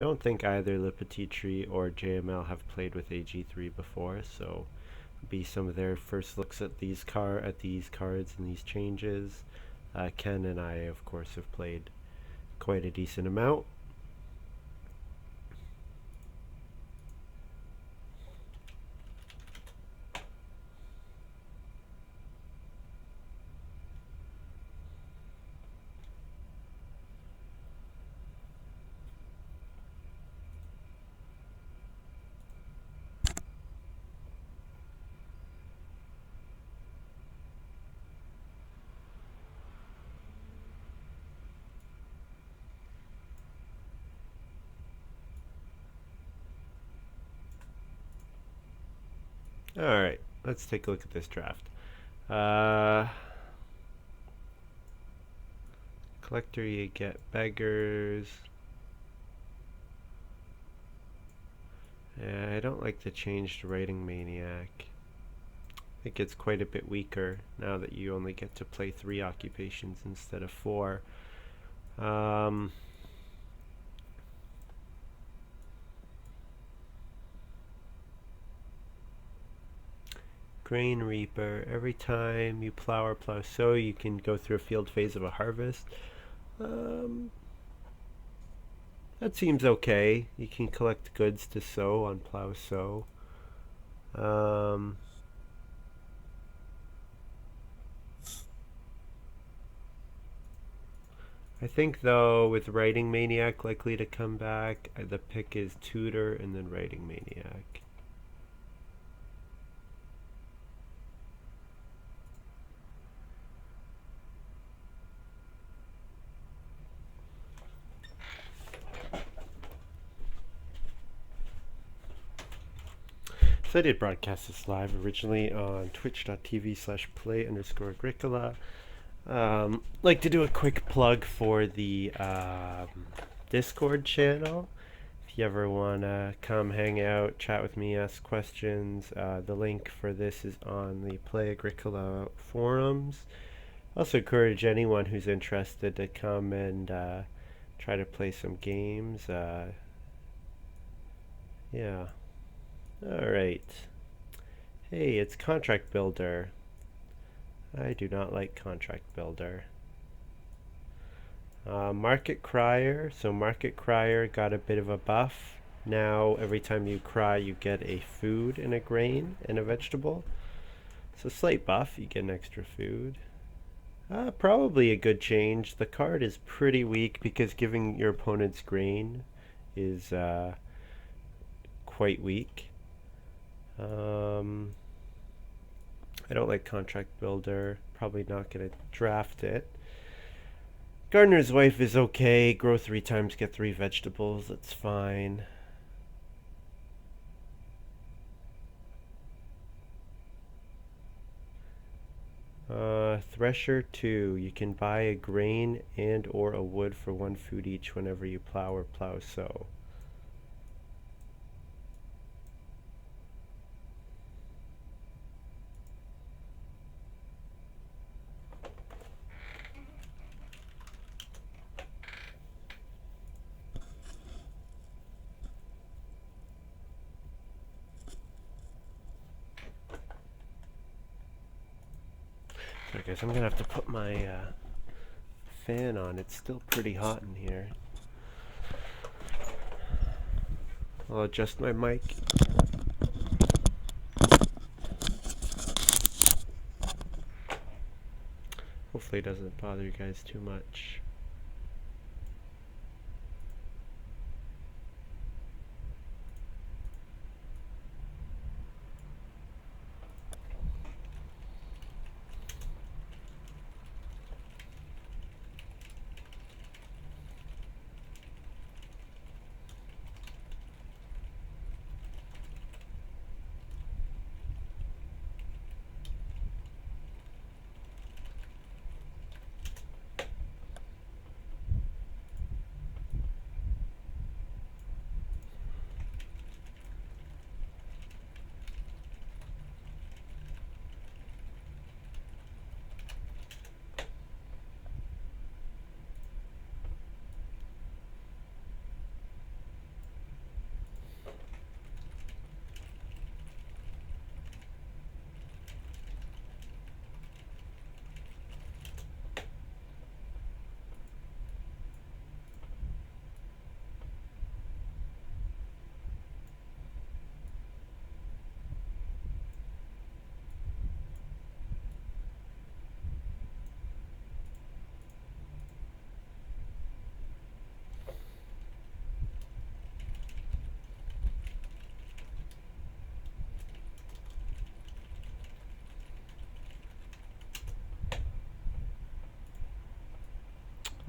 I don't think either LePetitTree or JML have played with AG3 before, so be some of their first looks at these cards and these changes. Ken and I, of course, have played quite a decent amount. Alright, let's take a look at this draft. Collector, you get beggars. Yeah, I don't like the changed writing maniac. I think it's quite a bit weaker now that you only get to play 3 occupations instead of 4. Grain Reaper. Every time you plow or plow sow, you can go through a field phase of a harvest. That seems okay. You can collect goods to sow on plow sow. I think though with Writing Maniac likely to come back, the pick is Tutor and then Writing Maniac. So I did broadcast this live originally on twitch.tv/play_agricola. Like to do a quick plug for the Discord channel. If you ever want to come hang out, chat with me, ask questions, the link for this is on the Play-Agricola forums. Also encourage anyone who's interested to come and try to play some games. Yeah. Alright. Hey, it's Contract Builder. I do not like Contract Builder. Market Crier. So Market Crier got a bit of a buff. Now every time you cry you get a food and a grain and a vegetable. So slight buff, you get an extra food. Probably a good change. The card is pretty weak because giving your opponent's grain is quite weak. I don't like Contract Builder. Probably not going to draft it. Gardener's Wife is okay. Grow 3 times, get 3 vegetables. That's fine. Thresher 2. You can buy a grain and or a wood for 1 food each whenever you plow or plow sow. Sorry guys, I'm gonna have to put my fan on. It's still pretty hot in here. I'll adjust my mic. Hopefully it doesn't bother you guys too much.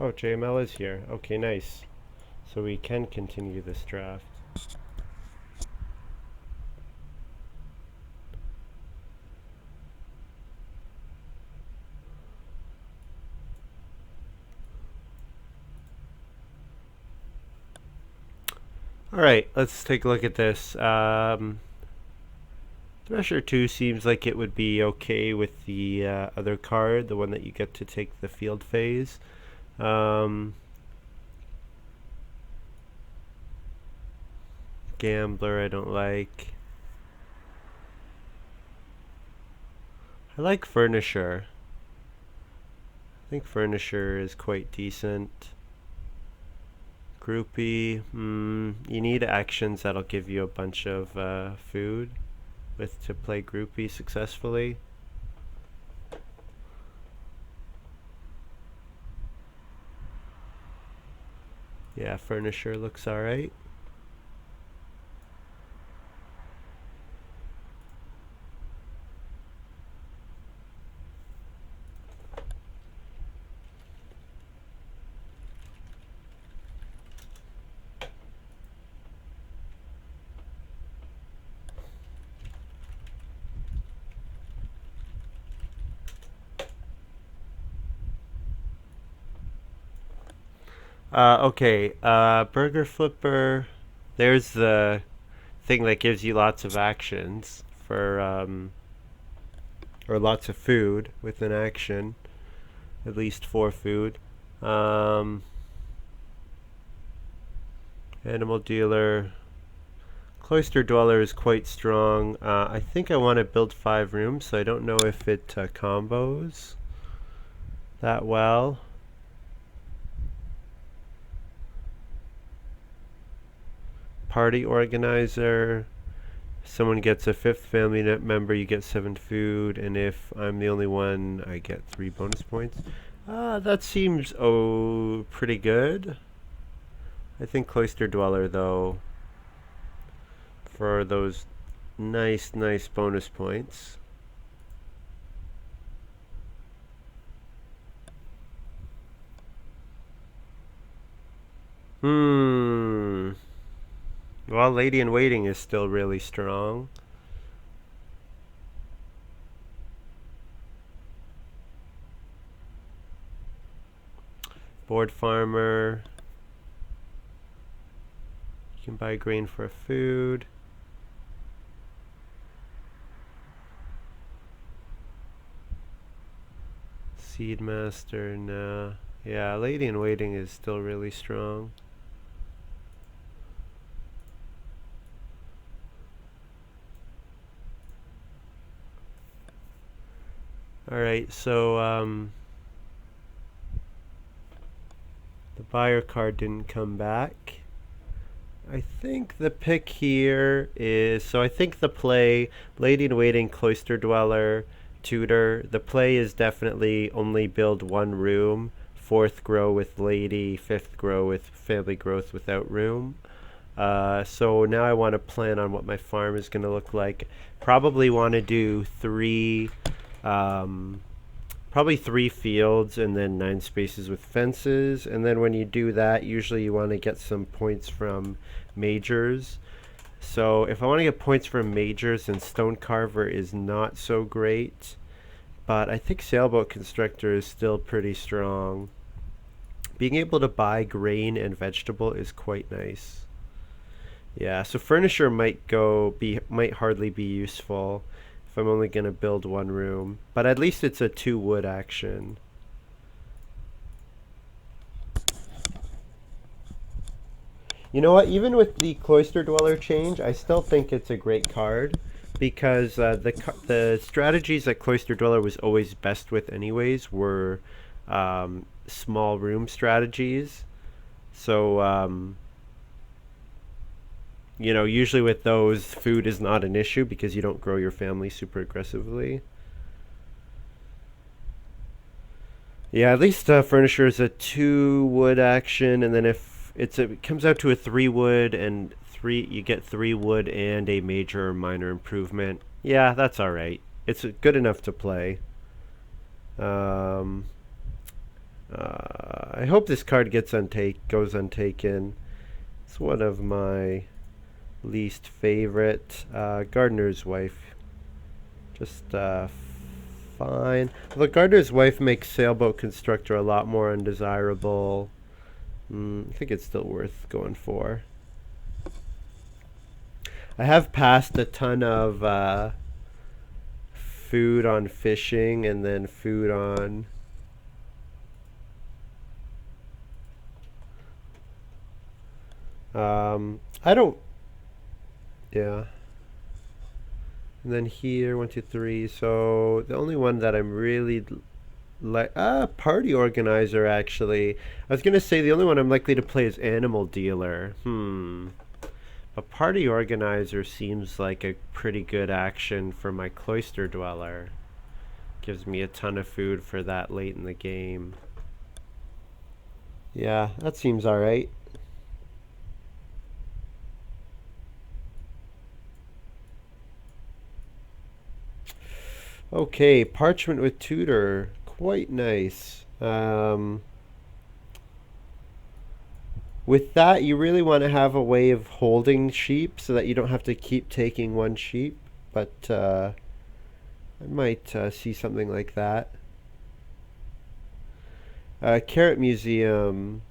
Oh, JML is here. Okay, nice. So we can continue this draft. Alright, let's take a look at this. Thresher 2 seems like it would be okay with the other card, the one that you get to take the field phase. Gambler I don't like. I like Furnisher. I think Furnisher is quite decent. Groupie, you need actions that'll give you a bunch of food with to play Groupie successfully. Yeah, Furnisher looks alright. Okay, Burger Flipper. There's the thing that gives you lots of actions for, or lots of food with an action. At least 4 food. Animal Dealer. Cloister Dweller is quite strong. I think I want to build 5 rooms, so I don't know if it combos that well. Party Organizer. Someone gets a 5th family member, you get 7 food, and if I'm the only one, I get 3 bonus points. That seems pretty good. I think Cloister Dweller, though, for those nice bonus points. Well, Lady in Waiting is still really strong. Board Farmer. You can buy grain for food. Seed Master, nah. Yeah, Lady in Waiting is still really strong. Alright, so the buyer card didn't come back. I think the pick here is, so I think the play, Lady in Waiting, Cloister Dweller, Tutor, the play is definitely only build 1 room, 4th grow with Lady, 5th grow with Family Growth without room. So now I want to plan on what my farm is going to look like. Probably want to do 3 probably 3 fields and then 9 spaces with fences. And then when you do that, usually you want to get some points from majors. So if I want to get points from majors, then Stone Carver is not so great. But I think Sailboat Constructor is still pretty strong. Being able to buy grain and vegetable is quite nice. Yeah, so Furnisher might hardly be useful if I'm only going to build 1 room. But at least it's a 2 wood action. You know what? Even with the Cloister Dweller change, I still think it's a great card because the strategies that Cloister Dweller was always best with anyways were small room strategies. So you know, usually with those, food is not an issue because you don't grow your family super aggressively. Yeah, at least Furnisher is a 2 wood action, and then if it comes out to a 3 wood and you get 3 wood and a major or minor improvement. Yeah, that's all right. It's good enough to play. I hope this card goes untaken. It's one of my least favorite. Gardener's Wife. Just fine. The Gardener's Wife makes Sailboat Constructor a lot more undesirable. I think it's still worth going for. I have passed a ton of food on fishing and then food on I don't, yeah. And then here, 1, 2, 3. So the only one that I'm really like, Party Organizer actually. I was gonna say the only one I'm likely to play is Animal Dealer. But Party Organizer seems like a pretty good action for my Cloister Dweller. Gives me a ton of food for that late in the game. Yeah, that seems alright. Okay, Parchment with Tutor. Quite nice. With that, you really want to have a way of holding sheep so that you don't have to keep taking one sheep. But I might see something like that. Carrot Museum.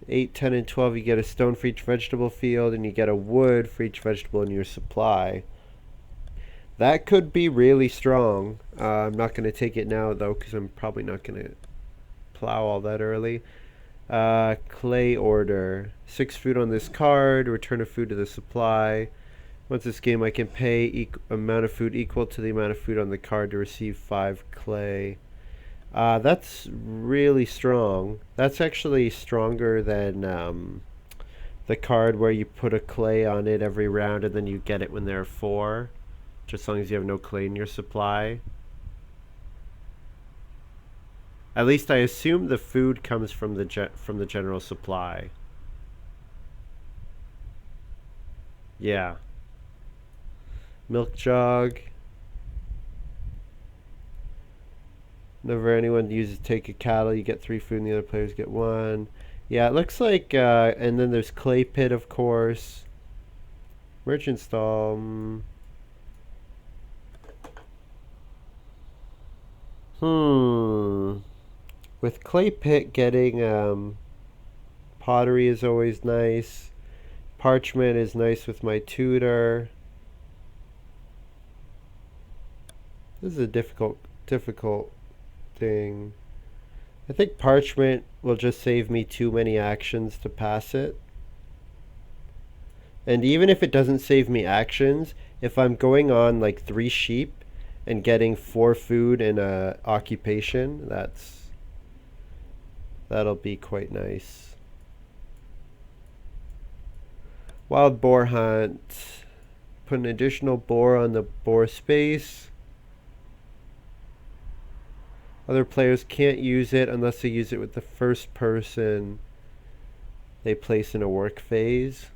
8, 10, and 12, you get a stone for each vegetable field, and you get a wood for each vegetable in your supply. That could be really strong. I'm not going to take it now, though, because I'm probably not going to plow all that early. Clay Order. 6 food on this card. Return a food to the supply. Once this game, I can pay amount of food equal to the amount of food on the card to receive 5 clay. That's really strong. That's actually stronger than the card where you put a clay on it every round and then you get it when there are 4. Just as long as you have no clay in your supply. At least I assume the food comes from the general supply. Yeah. Milk jug. Whenever anyone uses take a cattle, you get 3 food and the other players get 1. Yeah, it looks like, and then there's clay pit, of course. Merchant stall. With clay pit, getting pottery is always nice. Parchment is nice with my tutor. This is a difficult thing. I think parchment will just save me too many actions to pass it. And even if it doesn't save me actions, if I'm going on like 3 sheep and getting 4 food and a occupation, that'll be quite nice. Wild boar hunt. Put an additional boar on the boar space. Other players can't use it unless they use it with the first person they place in a work phase.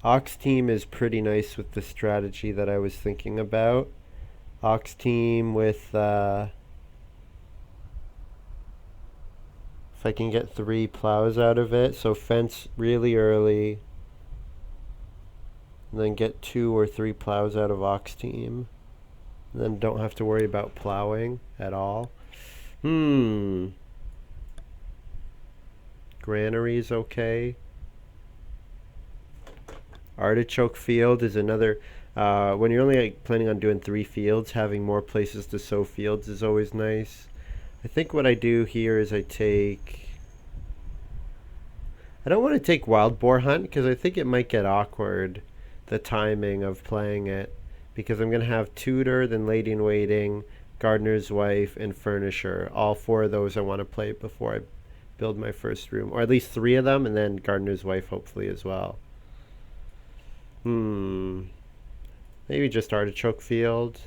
Ox team is pretty nice with the strategy that I was thinking about. Ox team with if I can get 3 plows out of it, so fence really early, and then get 2 or 3 plows out of ox team, and then don't have to worry about plowing at all. Granary's okay. Artichoke field is another. When you're only planning on doing 3 fields, having more places to sow fields is always nice. I think what I do here is I don't want to take wild boar hunt because I think it might get awkward, the timing of playing it, because I'm going to have tutor, then lady in waiting, gardener's wife, and furnisher. All 4 of those I want to play before I build my first room, or at least 3 of them, and then gardener's wife hopefully as well. Maybe just artichoke field.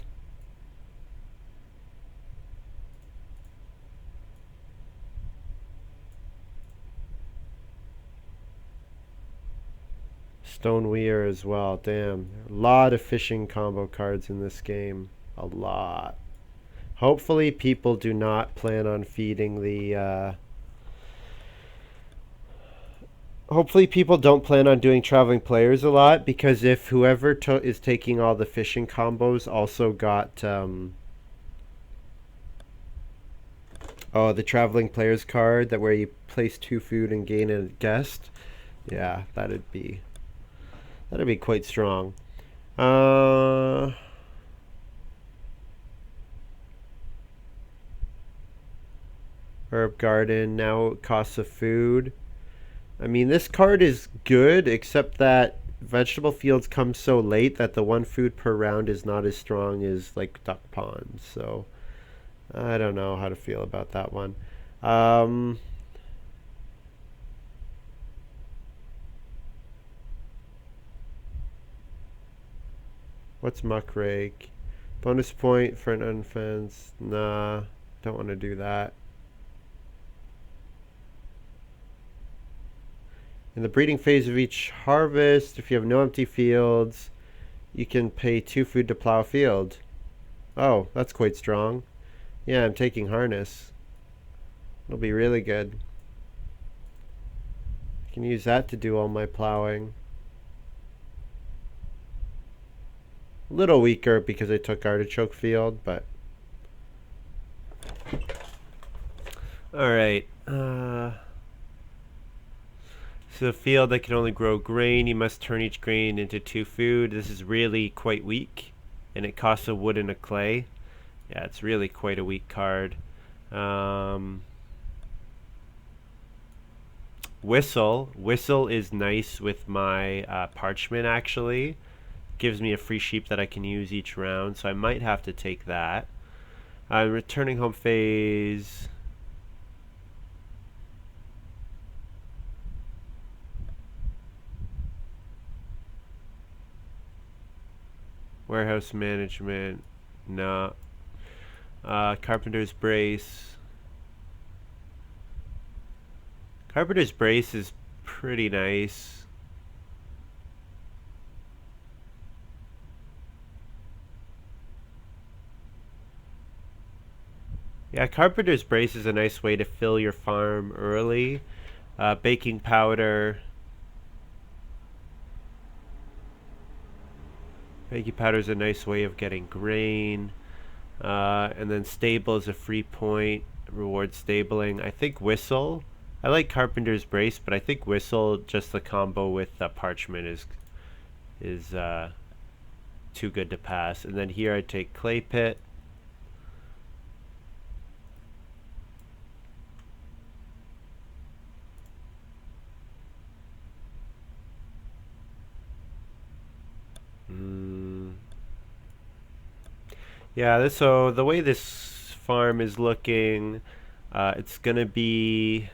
Stone Weir as well. Damn. A lot of fishing combo cards in this game. A lot. Hopefully people do not plan on feeding the hopefully people don't plan on doing traveling players a lot, because if whoever is taking all the fishing combos also got oh, the traveling players card that where you place 2 food and gain a guest. Yeah, that'd be quite strong. Herb Garden, now it costs a food. I mean, this card is good, except that vegetable fields come so late that the 1 food per round is not as strong as like duck ponds. So I don't know how to feel about that one. What's muckrake? Bonus point for an unfenced. Nah, don't want to do that. In the breeding phase of each harvest, if you have no empty fields, you can pay 2 food to plow a field. Oh, that's quite strong. Yeah, I'm taking harness. It'll be really good. I can use that to do all my plowing. A little weaker because I took artichoke field, but alright. So a field that can only grow grain, you must turn each grain into 2 food. This is really quite weak, and it costs a wood and a clay. Yeah, it's really quite a weak card. Whistle. Whistle is nice with my parchment, actually. Gives me a free sheep that I can use each round, so I might have to take that. Returning home phase. Warehouse management, no. Carpenter's brace. Carpenter's brace is pretty nice. Yeah, Carpenter's brace is a nice way to fill your farm early. Baking powder. Baking powder is a nice way of getting grain. And then stable is a free point. Reward stabling. I think whistle. I like Carpenter's brace, but I think whistle, just the combo with parchment is too good to pass. And then here I take clay pit. Yeah, so the way this farm is looking, it's gonna be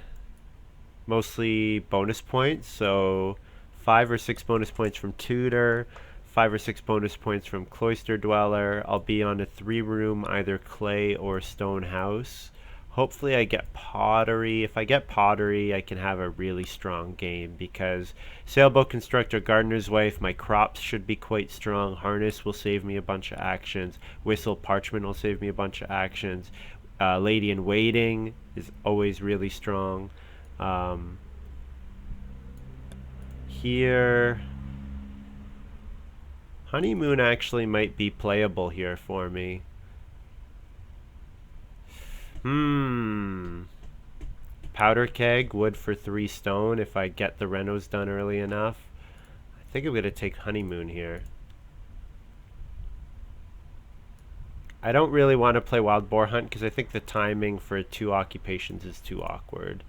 mostly bonus points. So 5 or 6 bonus points from tutor, 5 or 6 bonus points from cloister dweller. I'll be on a 3-room either clay or stone house. Hopefully I get pottery. If I get pottery, I can have a really strong game, because sailboat constructor, gardener's wife, my crops should be quite strong. Harness will save me a bunch of actions. Whistle, parchment will save me a bunch of actions. Lady in waiting is always really strong. Here, honeymoon actually might be playable here for me. Powder keg, wood for 3 stone if I get the renos done early enough. I think I'm going to take honeymoon here. I don't really want to play wild boar hunt because I think the timing for 2 occupations is too awkward.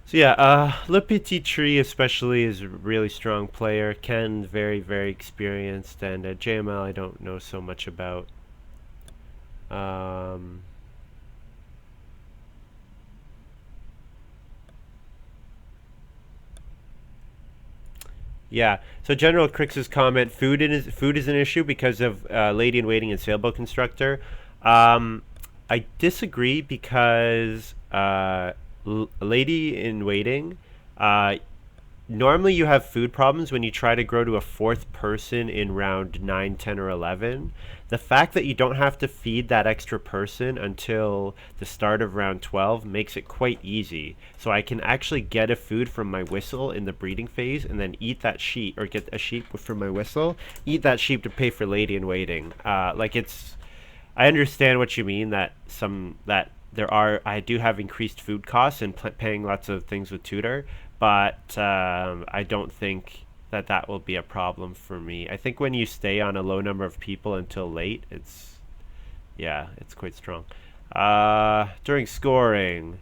So yeah, LePetitTree especially is a really strong player. Ken, very, very experienced, and JML I don't know so much about. Yeah. So General Crix's comment: food is an issue because of Lady in Waiting and Sailboat Constructor. Um, I disagree because Lady in Waiting, uh, normally you have food problems when you try to grow to a fourth person in round 9, 10, or 11. The fact that you don't have to feed that extra person until the start of round 12 makes it quite easy. So I can actually get a food from my whistle in the breeding phase and then eat that sheep, or get a sheep from my whistle, eat that sheep to pay for Lady in Waiting. I understand what you mean, that I do have increased food costs and paying lots of things with tutor, but I don't think that will be a problem for me. I think when you stay on a low number of people until late, it's quite strong. During scoring,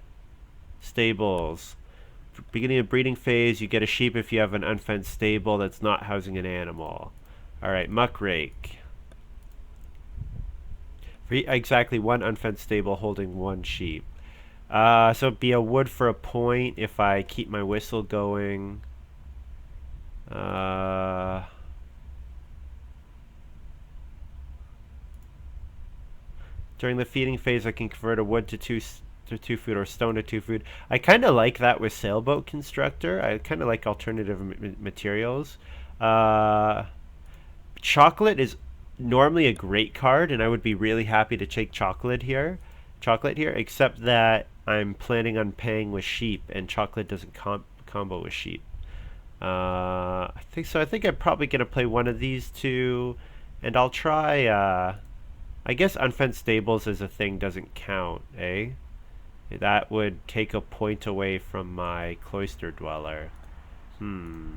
stables. Beginning of breeding phase, you get a sheep if you have an unfenced stable that's not housing an animal. All right, muckrake. Exactly one unfenced stable holding one sheep. So it'd be a wood for a point if I keep my whistle going. Uh, During the feeding phase, I can convert a wood to two food, or stone to two food. I kind of like that with Sailboat Constructor. I kind of like alternative materials. Uh, Chocolate is normally a great card, and I would be really happy to take chocolate here, except that I'm planning on paying with sheep, and chocolate doesn't combo with sheep. I think so. I think I'm probably gonna play one of these two, and I'll try. I guess unfenced stables as a thing doesn't count, eh? That would take a point away from my cloister dweller. Hmm.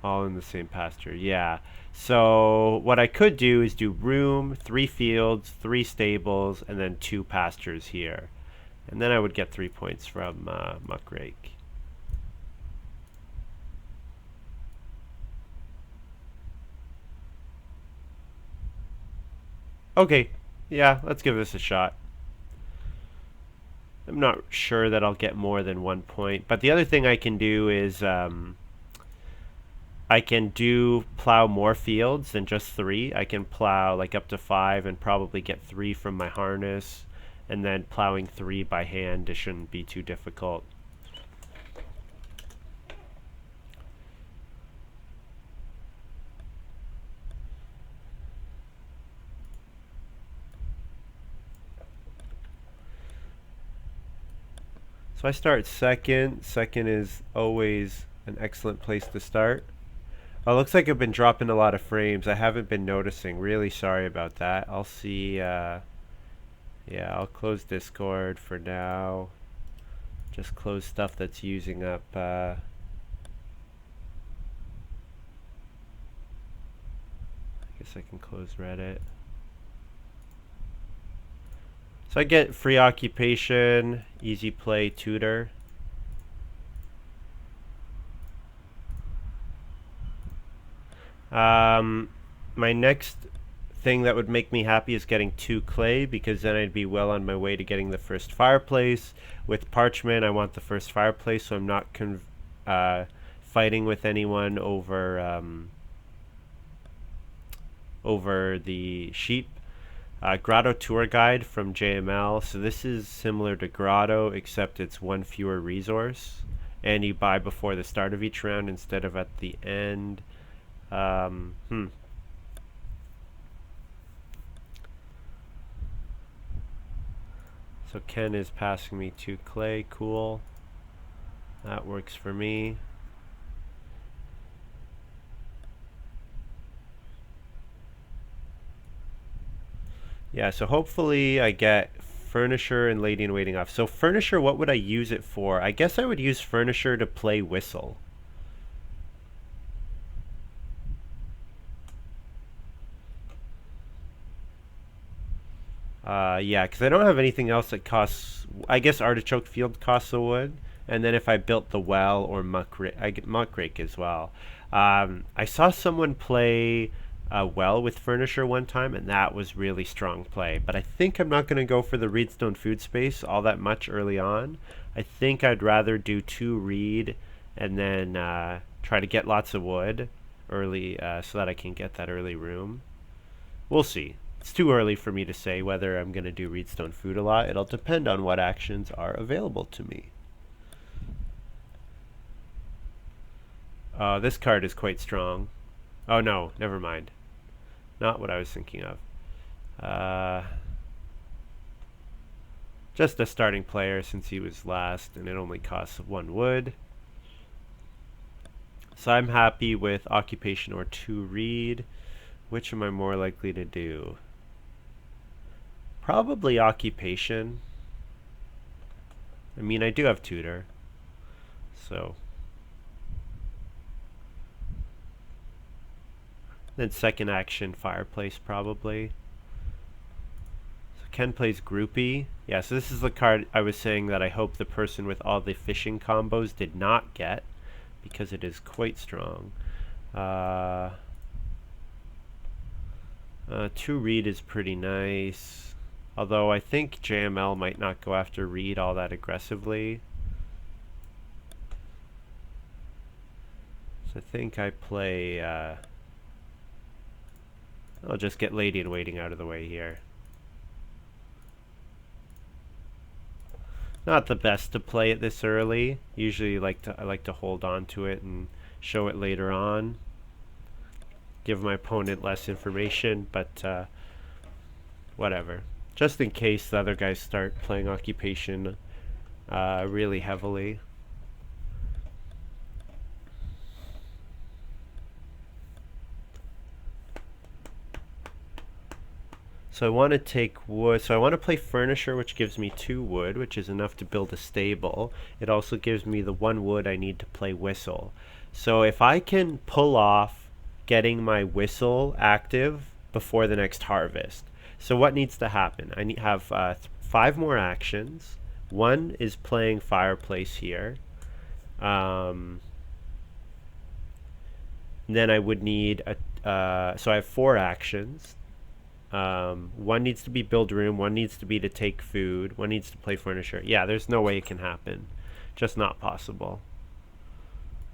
All in the same pasture, yeah. So what I could do is do room, 3 fields, 3 stables, and then 2 pastures here. And then I would get 3 points from muckrake. Okay, yeah, let's give this a shot. I'm not sure that I'll get more than 1 point, but the other thing I can do is I can do plow more fields than just 3. I can plow like up to 5 and probably get 3 from my harness, and then plowing 3 by hand, it shouldn't be too difficult. So I start second. Second is always an excellent place to start. Oh, looks like I've been dropping a lot of frames. I haven't been noticing. Really sorry about that. I'll see. Yeah, I'll close Discord for now. Just close stuff that's using up. I guess I can close Reddit. So I get free occupation, easy play, tutor. My next thing that would make me happy is getting 2 clay, because then I'd be well on my way to getting the first fireplace. With parchment, I want the first fireplace, so I'm not fighting with anyone over the sheep. Grotto Tour Guide from JML. So this is similar to Grotto, except it's 1 fewer resource, and you buy before the start of each round instead of at the end. So Ken is passing me 2 clay. Cool. That works for me. Yeah, so hopefully I get Furnisher and Lady in Waiting off. So Furnisher, what would I use it for? I guess I would use Furnisher to play Whistle. Yeah, because I don't have anything else that costs. I guess Artichoke Field costs a wood, and then if I built the well or muckrake, I get muckrake as well. I saw someone play a well with Furnisher one time, and that was really strong play. But I think I'm not going to go for the Reedstone food space all that much early on. I think I'd rather do 2 reed and then try to get lots of wood early so that I can get that early room. We'll see. It's too early for me to say whether I'm going to do Reedstone Food a lot. It'll depend on what actions are available to me. This card is quite strong. Oh no, never mind. Not what I was thinking of. Just a starting player since he was last and it only costs 1 wood. So I'm happy with Occupation or 2 Reed. Which am I more likely to do? Probably Occupation. I mean, I do have Tutor. So. Then second action, Fireplace probably. So Ken plays Groupie. Yeah, so this is the card I was saying that I hope the person with all the fishing combos did not get, because it is quite strong. 2 Reed is pretty nice. Although I think JML might not go after Reed all that aggressively. So I think I play... I'll just get Lady in Waiting out of the way here. Not the best to play it this early. Usually I like to hold on to it and show it later on. Give my opponent less information, but whatever. Just in case the other guys start playing Occupation really heavily. So I want to take wood. So I want to play Furnisher, which gives me 2 wood, which is enough to build a stable. It also gives me the 1 wood I need to play Whistle. So if I can pull off getting my Whistle active before the next harvest. So what needs to happen? I have 5 more actions. 1 is playing Fireplace here. Then I would need so I have 4 actions. 1 needs to be build room, 1 needs to be to take food, 1 needs to play Furnisher. Yeah, there's no way it can happen. Just not possible.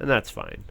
And that's fine.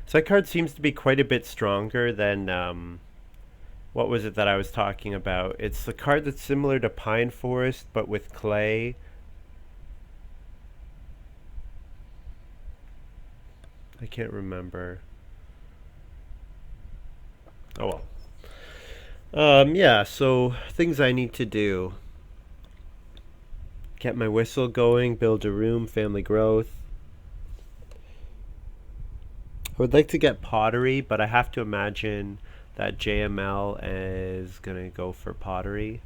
So that card seems to be quite a bit stronger than, what was it that I was talking about? It's the card that's similar to Pine Forest, but with clay. I can't remember. Oh well. Yeah, so things I need to do. Get my Whistle going, build a room, family growth. I would like to get Pottery, but I have to imagine that JML is going to go for Pottery.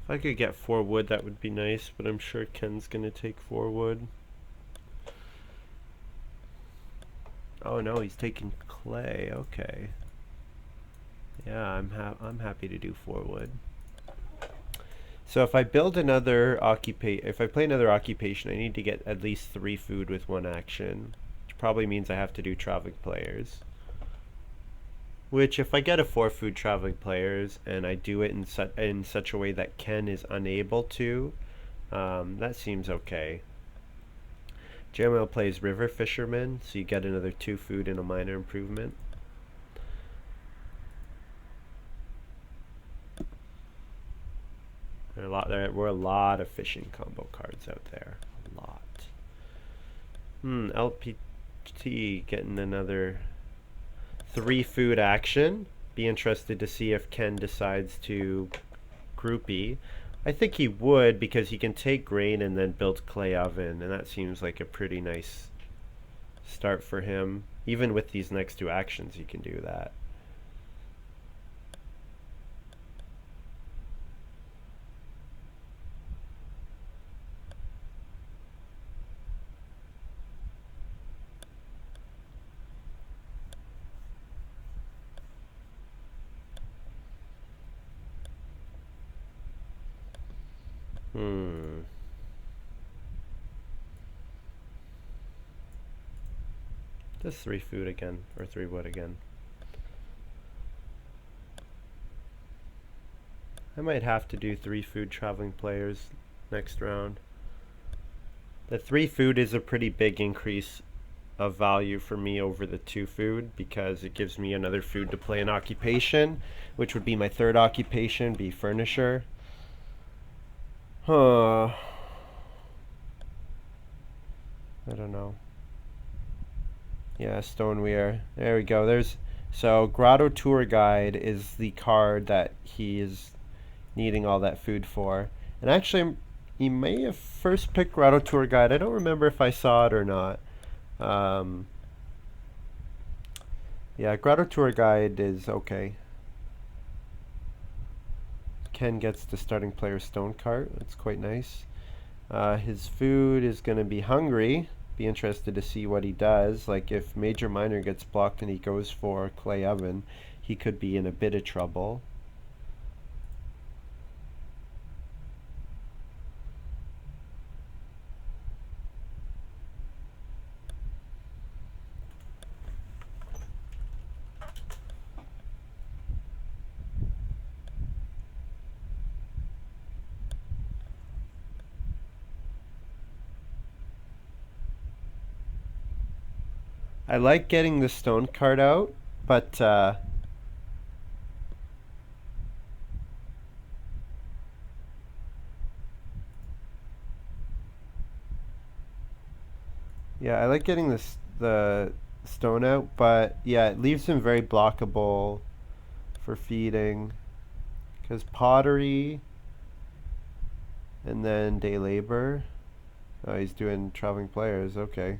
If I could get 4 wood, that would be nice, but I'm sure Ken's going to take 4 wood. Oh no, he's taking clay. Okay. Yeah, I'm happy to do 4 wood. So if I build another if I play another occupation, I need to get at least 3 food with 1 action, which probably means I have to do traveling players. Which, if I get a 4 food traveling players and I do it in such a way that Ken is unable to, that seems okay. JML plays River Fisherman, so you get another 2 food and a minor improvement. There were a lot of fishing combo cards out there. A lot. LPT getting another 3 food action. Be interested to see if Ken decides to groupie. I think he would, because he can take grain and then build clay oven, and that seems like a pretty nice start for him. Even with these next 2 actions, he can do that. Just 3 food again, or 3 wood again. I might have to do 3 food traveling players next round. The 3 food is a pretty big increase of value for me over the 2 food, because it gives me another food to play an occupation, which would be my 3rd occupation, be furnisher. I don't know. Yeah, Stoneweir. There we go. So Grotto Tour Guide is the card that he is needing all that food for. And actually, he may have first picked Grotto Tour Guide. I don't remember if I saw it or not. Yeah, Grotto Tour Guide is okay. Ken gets the starting player stone cart. That's quite nice. His food is going to be hungry. Be interested to see what he does. Like, if Major Minor gets blocked and he goes for clay oven, he could be in a bit of trouble. I like getting the stone card out, but yeah, I like getting the stone out, but yeah, it leaves him very blockable for feeding, because pottery and then day labor. Oh, he's doing traveling players. Okay,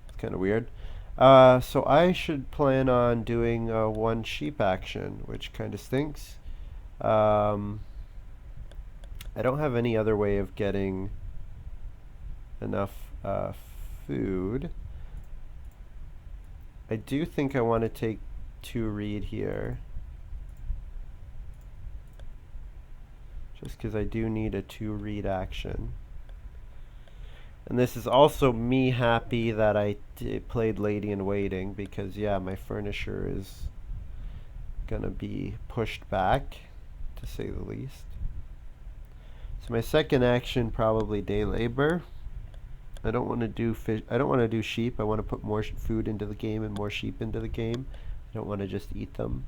it's kind of weird. So I should plan on doing 1 sheep action, which kind of stinks. I don't have any other way of getting enough food. I do think I want to take 2 reed here, just because I do need a 2 reed action. And this is also me happy that I played Lady in Waiting, because yeah, my furniture is gonna be pushed back, to say the least. So my second action, probably day labor. I don't want to do fish. I don't want to do sheep. I want to put more food into the game and more sheep into the game. I don't want to just eat them.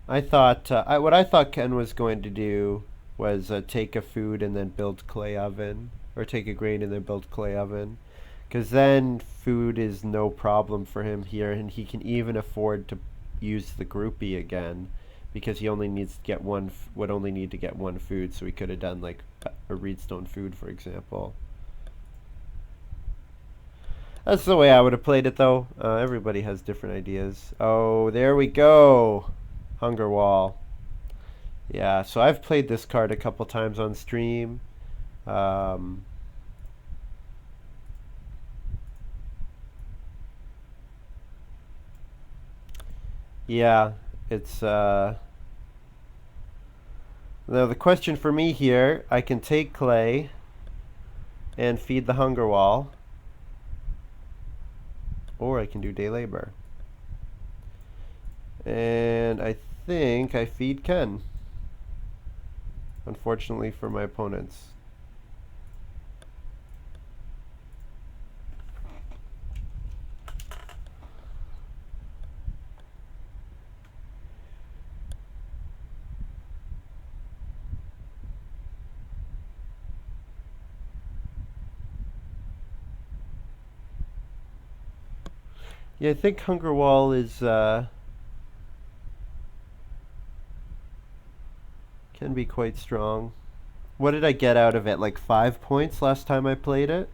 What I thought Ken was going to do was take a food and then build clay oven, or take a grain and then build clay oven, because then food is no problem for him here, and he can even afford to use the groupie again, because he only needs to get would only need to get 1 food, so he could have done like a reedstone food, for example. That's the way I would have played it, though. Everybody has different ideas. Oh, there we go. Hunger Wall. Yeah, so I've played this card a couple times on stream. Yeah, it's now the question for me here, I can take clay and feed the hunger wall, or I can do day labor. And I think I feed Ken, unfortunately for my opponents. Yeah, I think Hunger Wall is can be quite strong. What did I get out of it? Like 5 points last time I played it?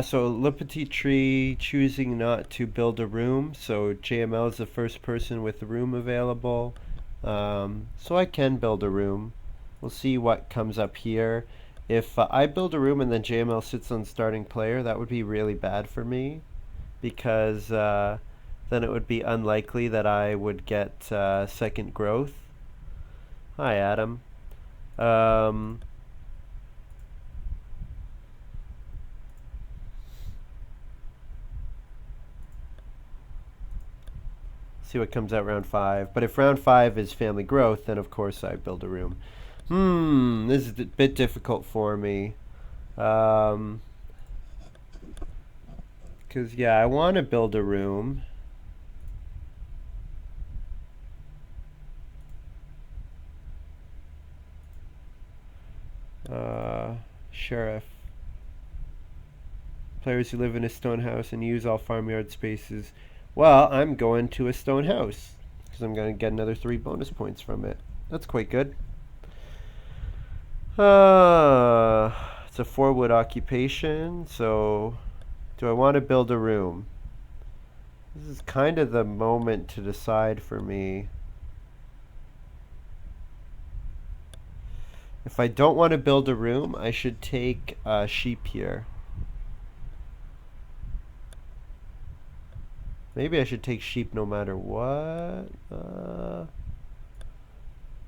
So LePetitTree choosing not to build a room. So JML is the first person with the room available. So I can build a room. We'll see what comes up here. If I build a room and then JML sits on starting player, that would be really bad for me because then it would be unlikely that I would get second growth. Hi, Adam. Um, see what comes out round 5. But if round 5 is family growth, then of course I build a room. This is a bit difficult for me. Because, yeah, I want to build a room. Sheriff. Players who live in a stone house and use all farmyard spaces. Well, I'm going to a stone house because I'm going to get another 3 bonus points from it. That's quite good. It's a 4-wood occupation, so do I want to build a room? This is kind of the moment to decide for me. If I don't want to build a room, I should take sheep here. Maybe I should take sheep no matter what.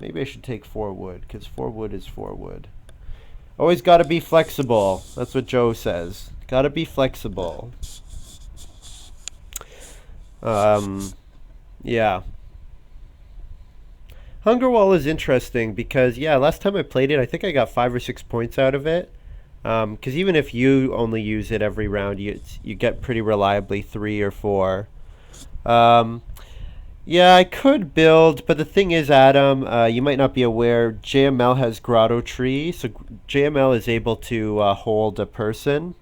Maybe I should take 4 wood, because 4 wood is 4 wood. Always got to be flexible. That's what Joe says. Got to be flexible. Yeah. Hunger Wall is interesting because, yeah, last time I played it, I think I got 5 or 6 points out of it. Because even if you only use it every round, you get pretty reliably 3 or 4. Yeah, I could build, but the thing is, Adam, you might not be aware, JML has Grotto Tree, so JML is able to hold a person.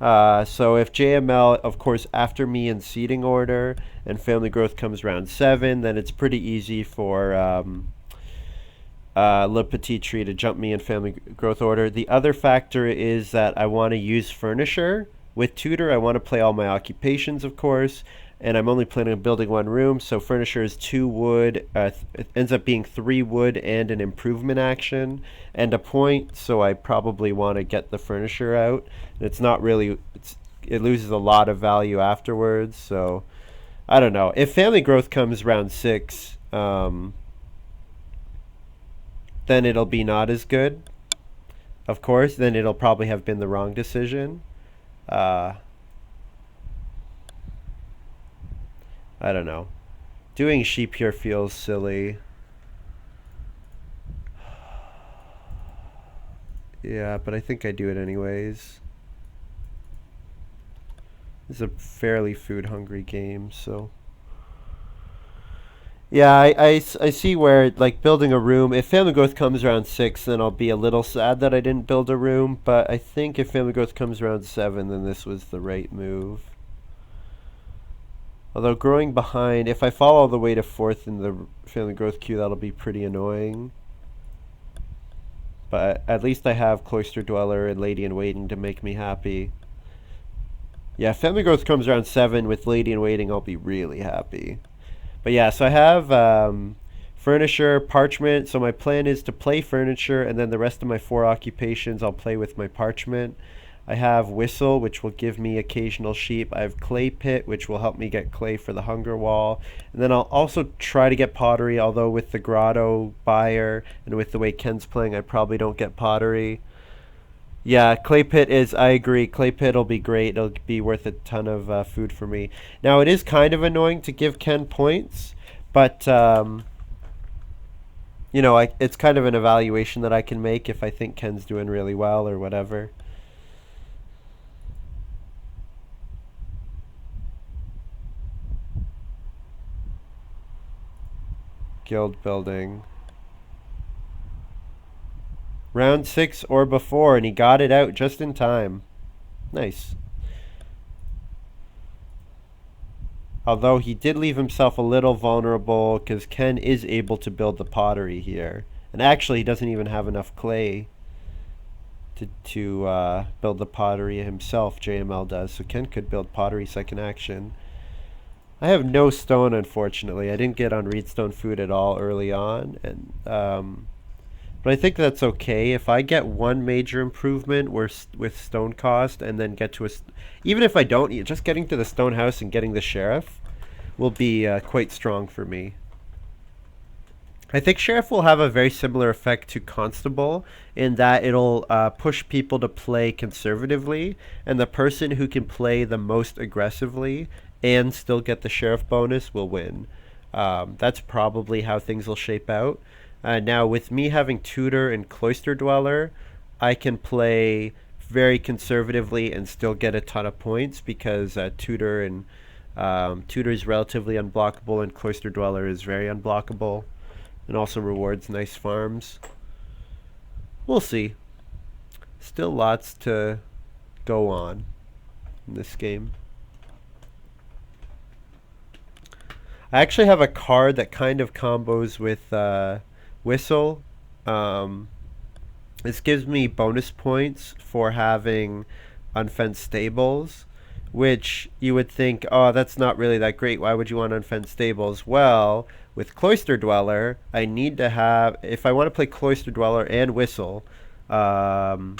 So if JML, of course, after me in seating order, and family growth comes round 7, then it's pretty easy for LePetitTree to jump me in family growth order. The other factor is that I want to use furniture. With tutor, I want to play all my occupations, of course, and I'm only planning on building 1 room, so furniture is 2 wood. It ends up being 3 wood and an improvement action and a point, so I probably want to get the furniture out. It's not really, it loses a lot of value afterwards, so I don't know. If family growth comes round 6, then it'll be not as good. Of course, then it'll probably have been the wrong decision. Uh, I don't know. Doing sheep here feels silly. Yeah, but I think I do it anyways. This is a fairly food hungry game, so. Yeah, I see where, like, building a room, if family growth comes around 6, then I'll be a little sad that I didn't build a room, but I think if family growth comes around 7, then this was the right move. Although growing behind, if I fall all the way to 4th in the family growth queue, that'll be pretty annoying. But at least I have Cloister Dweller and Lady in Waiting to make me happy. Yeah, family growth comes around 7 with Lady in Waiting, I'll be really happy. But yeah, so I have furniture, parchment. So my plan is to play furniture, and then the rest of my 4 occupations I'll play with my parchment. I have Whistle, which will give me occasional sheep. I have Clay Pit, which will help me get clay for the hunger wall. And then I'll also try to get pottery, although with the grotto buyer and with the way Ken's playing, I probably don't get pottery. Yeah, Clay Pit is, I agree, Clay Pit will be great. It'll be worth a ton of food for me. Now, it is kind of annoying to give Ken points, but, it's kind of an evaluation that I can make if I think Ken's doing really well or whatever. Guild building. Round 6 or before, and he got it out just in time. Nice. Although he did leave himself a little vulnerable because Ken is able to build the pottery here. And actually, he doesn't even have enough clay to build the pottery himself, JML does. So Ken could build pottery second action. I have no stone, unfortunately. I didn't get on Reedstone food at all early on. But I think that's okay. If I get one major improvement with stone cost and then get to even if I don't, just getting to the stone house and getting the sheriff will be quite strong for me. I think sheriff will have a very similar effect to constable in that it'll push people to play conservatively, and the person who can play the most aggressively and still get the sheriff bonus will win. That's probably how things will shape out. Now, with me having Tutor and Cloister Dweller, I can play very conservatively and still get a ton of points because Tutor is relatively unblockable and Cloister Dweller is very unblockable and also rewards nice farms. We'll see. Still lots to go on in this game. I actually have a card that kind of combos with Whistle. This gives me bonus points for having unfenced stables, which you would think, oh, that's not really that great. Why would you want unfenced stables? Well, with Cloister Dweller, I need to have, if I want to play Cloister Dweller and Whistle, I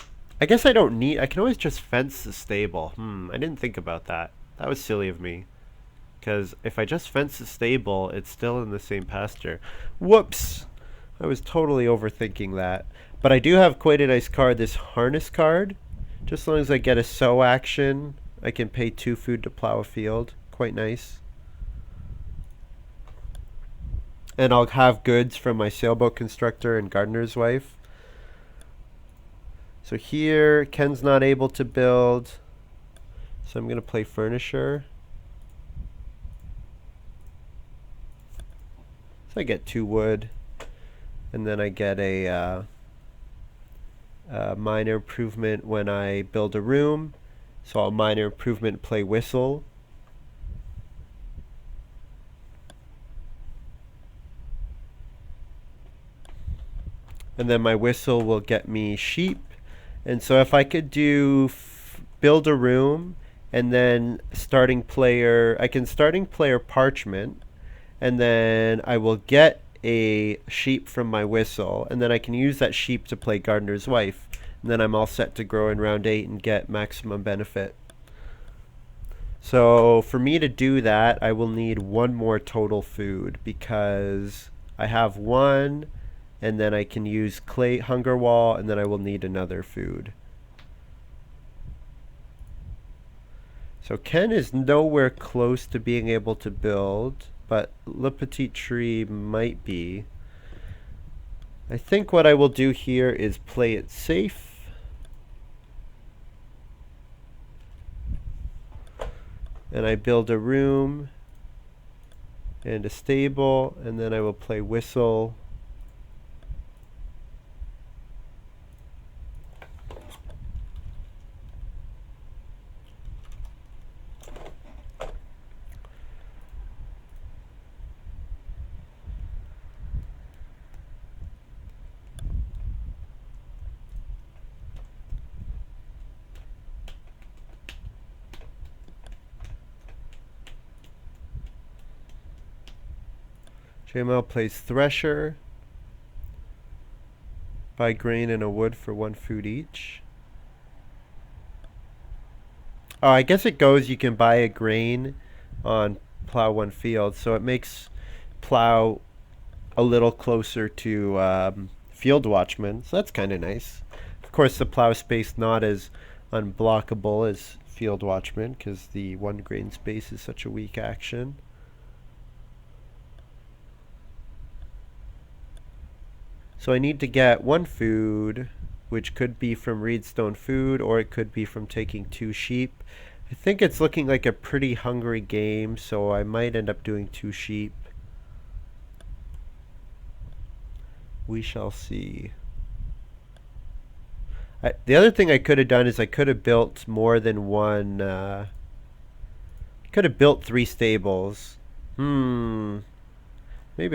guess I don't need, I can always just fence the stable. I didn't think about that. That was silly of me. Because if I just fence the stable, it's still in the same pasture. Whoops! I was totally overthinking that. But I do have quite a nice card, this Harness card. Just as long as I get a sow action, I can pay 2 food to plow a field. Quite nice. And I'll have goods from my sailboat constructor and gardener's wife. So here, Ken's not able to build. So I'm going to play furnisher. So I get 2 wood, and then I get a minor improvement when I build a room. So I'll minor improvement play Whistle. And then my Whistle will get me sheep. And so if I could do build a room, and then starting player, I can starting player Parchment, and then I will get a sheep from my Whistle, and then I can use that sheep to play Gardener's Wife, and then I'm all set to grow in round 8 and get maximum benefit. So for me to do that, I will need 1 more total food because I have 1, and then I can use clay hunger wall, and then I will need another food. So Ken is nowhere close to being able to build, but LePetitTree might be. I think what I will do here is play it safe. And I build a room and a stable, and then I will play Whistle. JML plays Thresher. Buy grain and a wood for 1 food each. Oh, I guess it goes you can buy a grain on plow one field, so it makes plow a little closer to field watchman, so that's kind of nice. Of course, the plow space not as unblockable as field watchman because the one grain space is such a weak action. So I need to get one food, which could be from Reedstone food, or it could be from taking 2 sheep. I think it's looking like a pretty hungry game, so I might end up doing 2 sheep. We shall see. The other thing I could have done is I could have built more than one. Could have built 3 stables. Maybe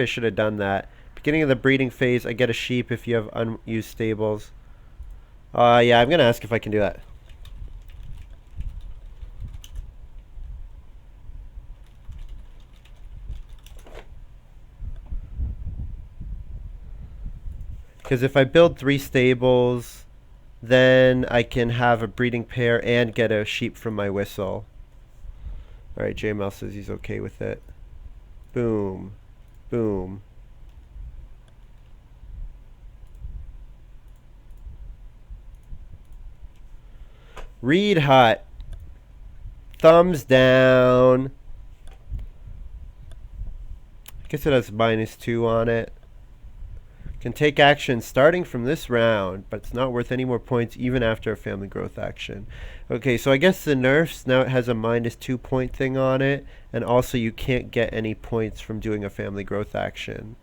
I should have done that. Beginning of the breeding phase, I get a sheep if you have unused stables. Yeah, I'm gonna ask if I can do that. Because if I build 3 stables, then I can have a breeding pair and get a sheep from my whistle. Alright, JML says he's okay with it. Boom. Boom. Reed Hut. Thumbs down. I guess it has -2 on it. Can take action starting from this round, but it's not worth any more points even after a family growth action. Okay, so I guess the nerfs, now it has a -2 point thing on it, and also you can't get any points from doing a family growth action.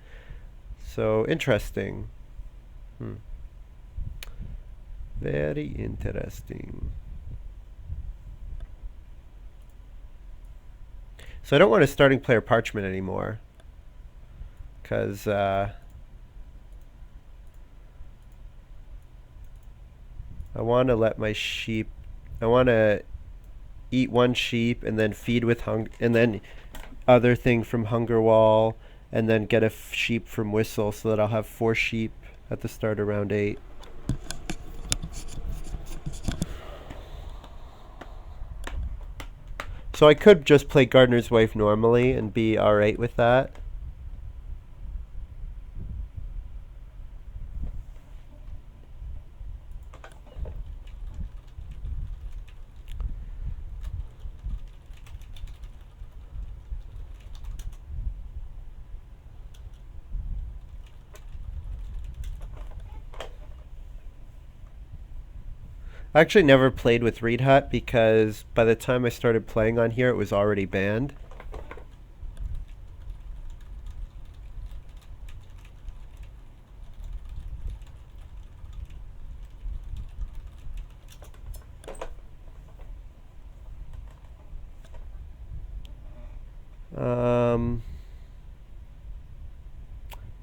So, interesting. Very interesting. So I don't want a starting player parchment anymore, because I want to let my sheep, I want to eat 1 sheep and then feed with and then other thing from Hunger Wall, and then get a sheep from Whistle so that I'll have 4 sheep at the start of round 8. So I could just play Gardener's Wife normally and be alright with that. I actually never played with Reed Hut because by the time I started playing on here, it was already banned.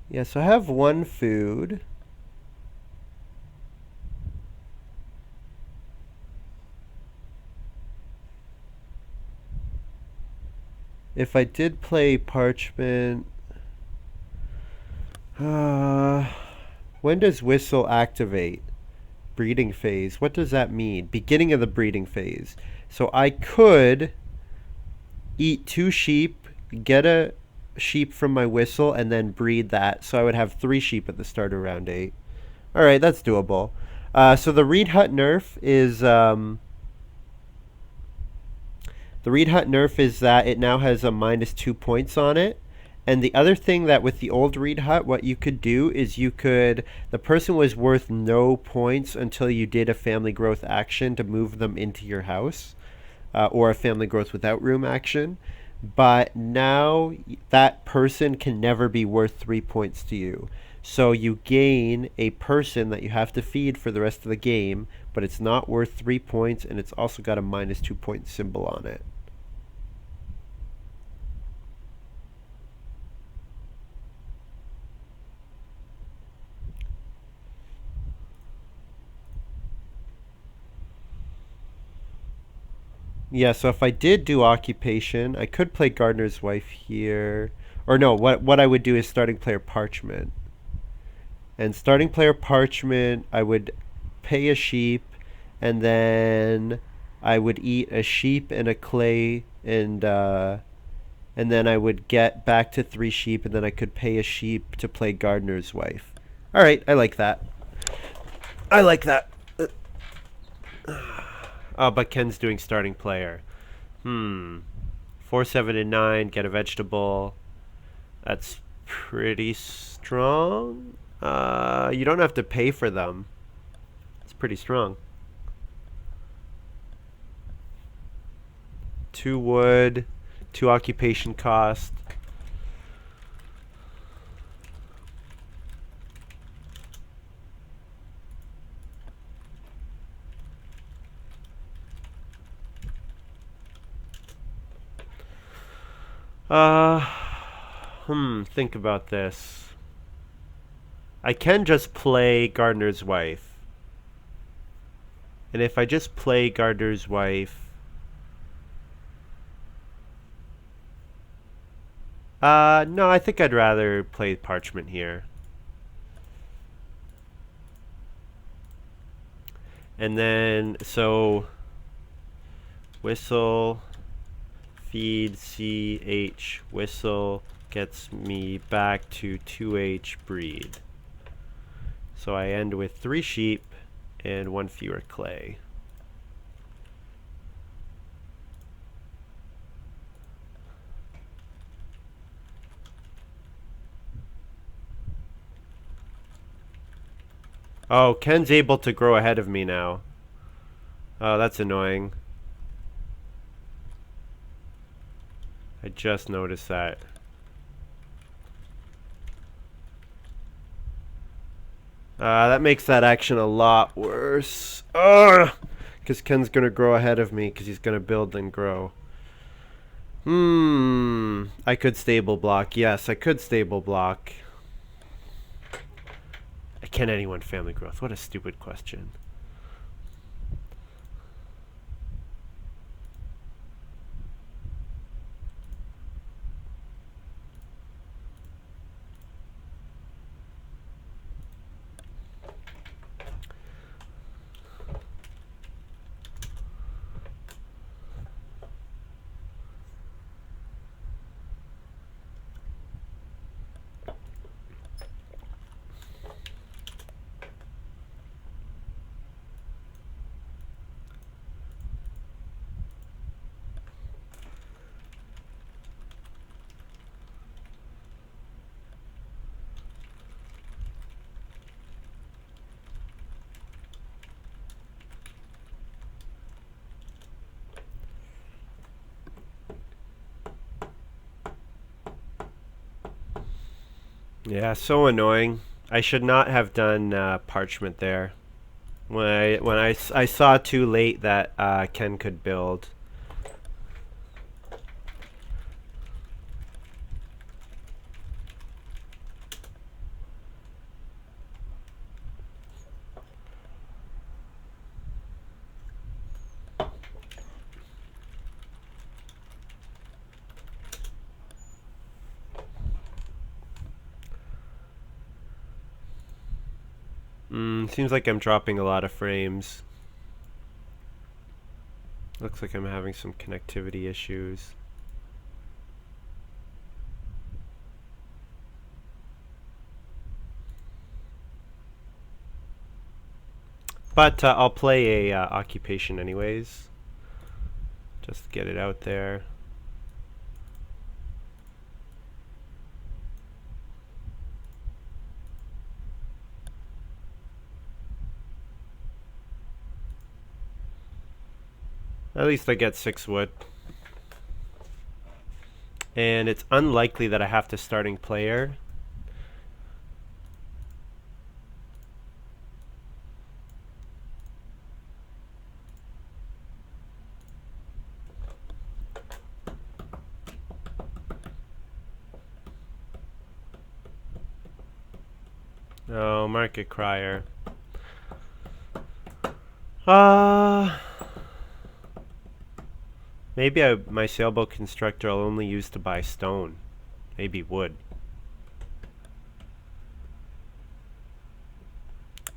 Yeah, so I have 1 food. If I did play Parchment, when does Whistle activate? Breeding phase. What does that mean? Beginning of the breeding phase. So I could eat 2 sheep, get a sheep from my Whistle, and then breed that. So I would have 3 sheep at the start of round 8. Alright, that's doable. So the Reed Hut nerf is that it now has a -2 points on it. And the other thing that with the old Reed Hut, what you could do is the person was worth no points until you did a family growth action to move them into your house, or a family growth without room action. But now that person can never be worth 3 points to you. So you gain a person that you have to feed for the rest of the game, but it's not worth 3 points, and it's also got a -2 point symbol on it. Yeah, so if I did do occupation, I could play Gardener's Wife here. Or no, what I would do is starting player Parchment. And starting player Parchment, I would pay a sheep, and then I would eat a sheep and a clay, and then I would get back to 3 sheep, and then I could pay a sheep to play gardener's wife. All right, I like that. I like that. Oh, but Ken's doing starting player. 4, 7, and 9. Get a vegetable. That's pretty strong. You don't have to pay for them. It's pretty strong. 2 wood, 2 occupation cost. Think about this. I can just play gardener's wife. And if I just play gardener's wife, no, I think I'd rather play parchment here. And then, so, whistle, feed, CH, whistle, gets me back to 2H breed. So I end with 3 sheep and 1 fewer clay. Oh, Ken's able to grow ahead of me now. Oh, that's annoying. I just noticed that. That makes that action a lot worse. Because Ken's gonna grow ahead of me because he's gonna build and grow. I could stable block. Yes, I could stable block. Can anyone family growth? What a stupid question. Yeah, so annoying. I should not have done parchment there. I saw too late that Ken could build. Seems like I'm dropping a lot of frames. Looks like I'm having some connectivity issues. But I'll play a occupation anyways. Just to get it out there. At least I get 6 wood. And it's unlikely that I have to starting player. Oh, market crier. Maybe my sailboat constructor I'll only use to buy stone. Maybe wood.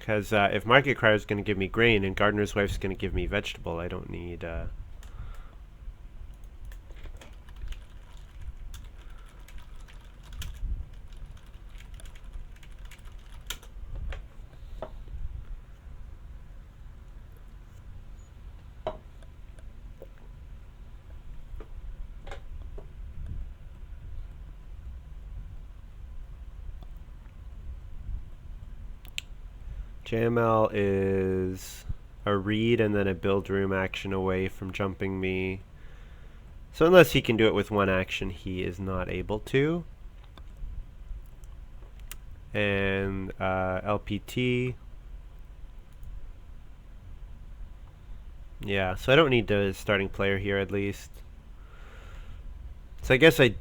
Because if Market Crier is going to give me grain and Gardener's Wife's going to give me vegetable, I don't need... JML is a read and then a build room action away from jumping me. So unless he can do it with one action, he is not able to. And LPT. Yeah, so I don't need the starting player here at least. So I guess I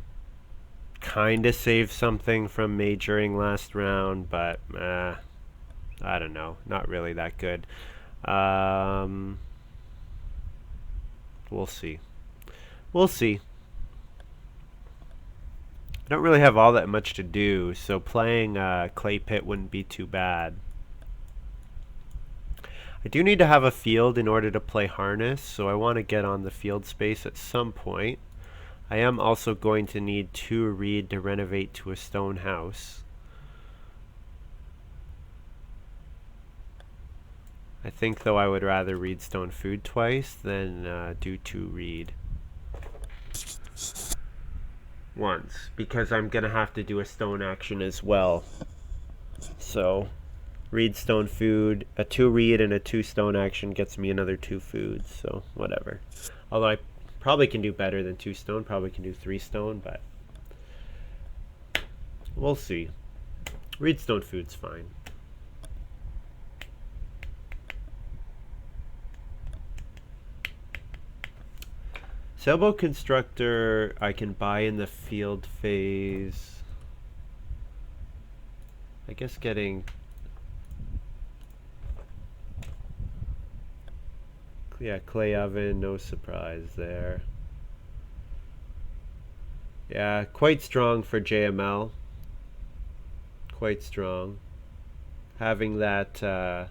kind of saved something from majoring last round, but I don't know. Not really that good. We'll see. We'll see. I don't really have all that much to do, so playing Clay Pit wouldn't be too bad. I do need to have a field in order to play Harness, so I want to get on the field space at some point. I am also going to need 2 reed to renovate to a stone house. I think, though, I would rather read stone food twice than do 2 reed once, because I'm going to have to do a stone action as well. So, read stone food, a 2 reed and a 2 stone action gets me another 2 foods, so whatever. Although I probably can do better than 2 stone, probably can do 3 stone, but we'll see. Read stone food's fine. Sailboat Constructor I can buy in the field phase. I guess getting... Yeah, clay oven, no surprise there. Yeah, quite strong for JML. Quite strong. Having that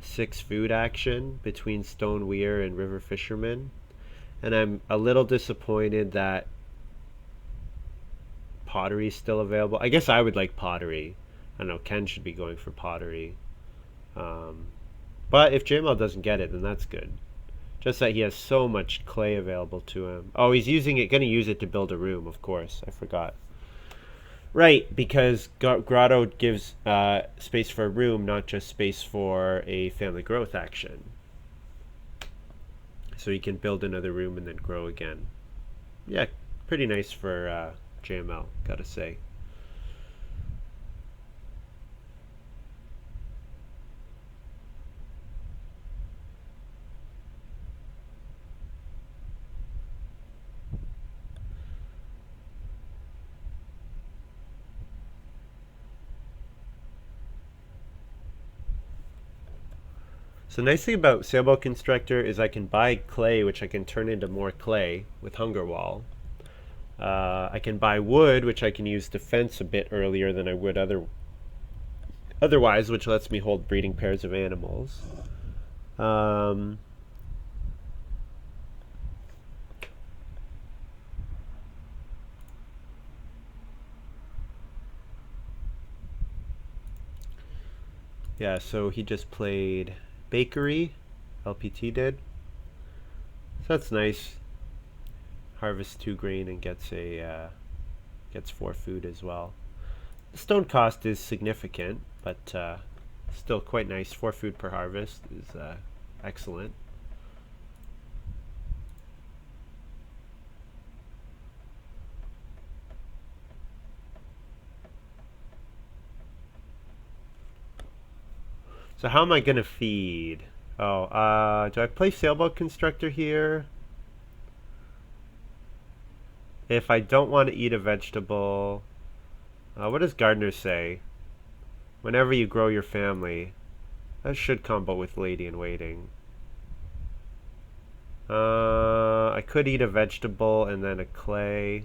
6 food action between Stone Weir and River Fisherman. And I'm a little disappointed that pottery is still available. I guess I would like pottery. I don't know, Ken should be going for pottery. But if JML doesn't get it, then that's good. Just that he has so much clay available to him. Oh, he's using it, gonna use it to build a room, of course. I forgot. Right, because Grotto gives space for a room, not just space for a family growth action. So you can build another room and then grow again. Yeah, pretty nice for JML, gotta say. So the nice thing about Sailboat Constructor is I can buy clay, which I can turn into more clay with Hunger Wall. I can buy wood, which I can use to fence a bit earlier than I would otherwise, which lets me hold breeding pairs of animals. Yeah, so he just played Bakery, LPT did. So that's nice. Harvests 2 grain and gets 4 food as well. The stone cost is significant, but still quite nice. 4 food per harvest is excellent. So how am I gonna feed? Oh, do I play Sailboat Constructor here? If I don't want to eat a vegetable, what does Gardner say? Whenever you grow your family, that should combo with Lady in Waiting. I could eat a vegetable and then a clay.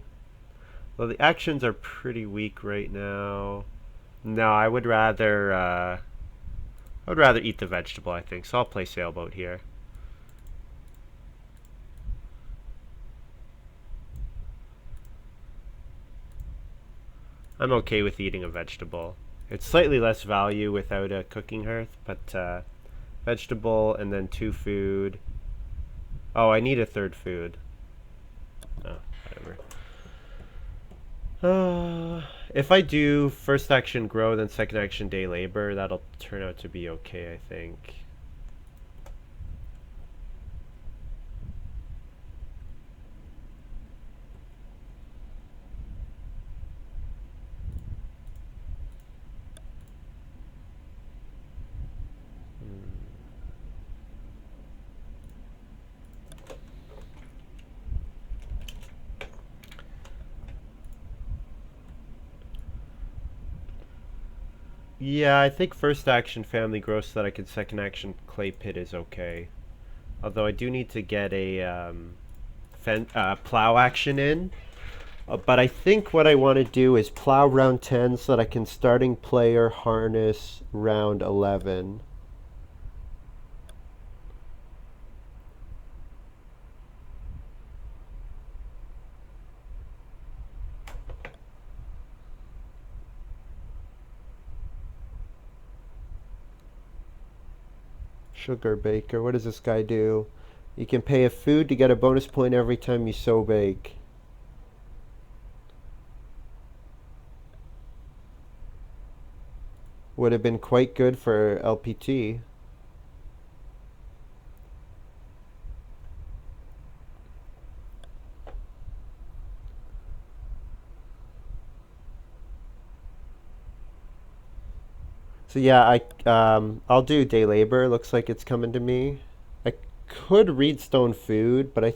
Well, the actions are pretty weak right now. No, I would rather I would rather eat the vegetable, I think, so I'll play sailboat here. I'm okay with eating a vegetable. It's slightly less value without a cooking hearth, but vegetable and then 2 food. Oh, I need a 3rd food. Oh, whatever. If I do first action grow, then second action day labor, that'll turn out to be okay, I think. Yeah, I think first action family grow so that I can second action clay pit is okay. Although I do need to get a plow action in. But I think what I want to do is plow round 10 so that I can starting player harness round 11. Sugar baker, what does this guy do? You can pay a food to get a bonus point every time you sow bake. Would have been quite good for LPT. So yeah, I'll do day labor. Looks like it's coming to me. I could read stone food, but I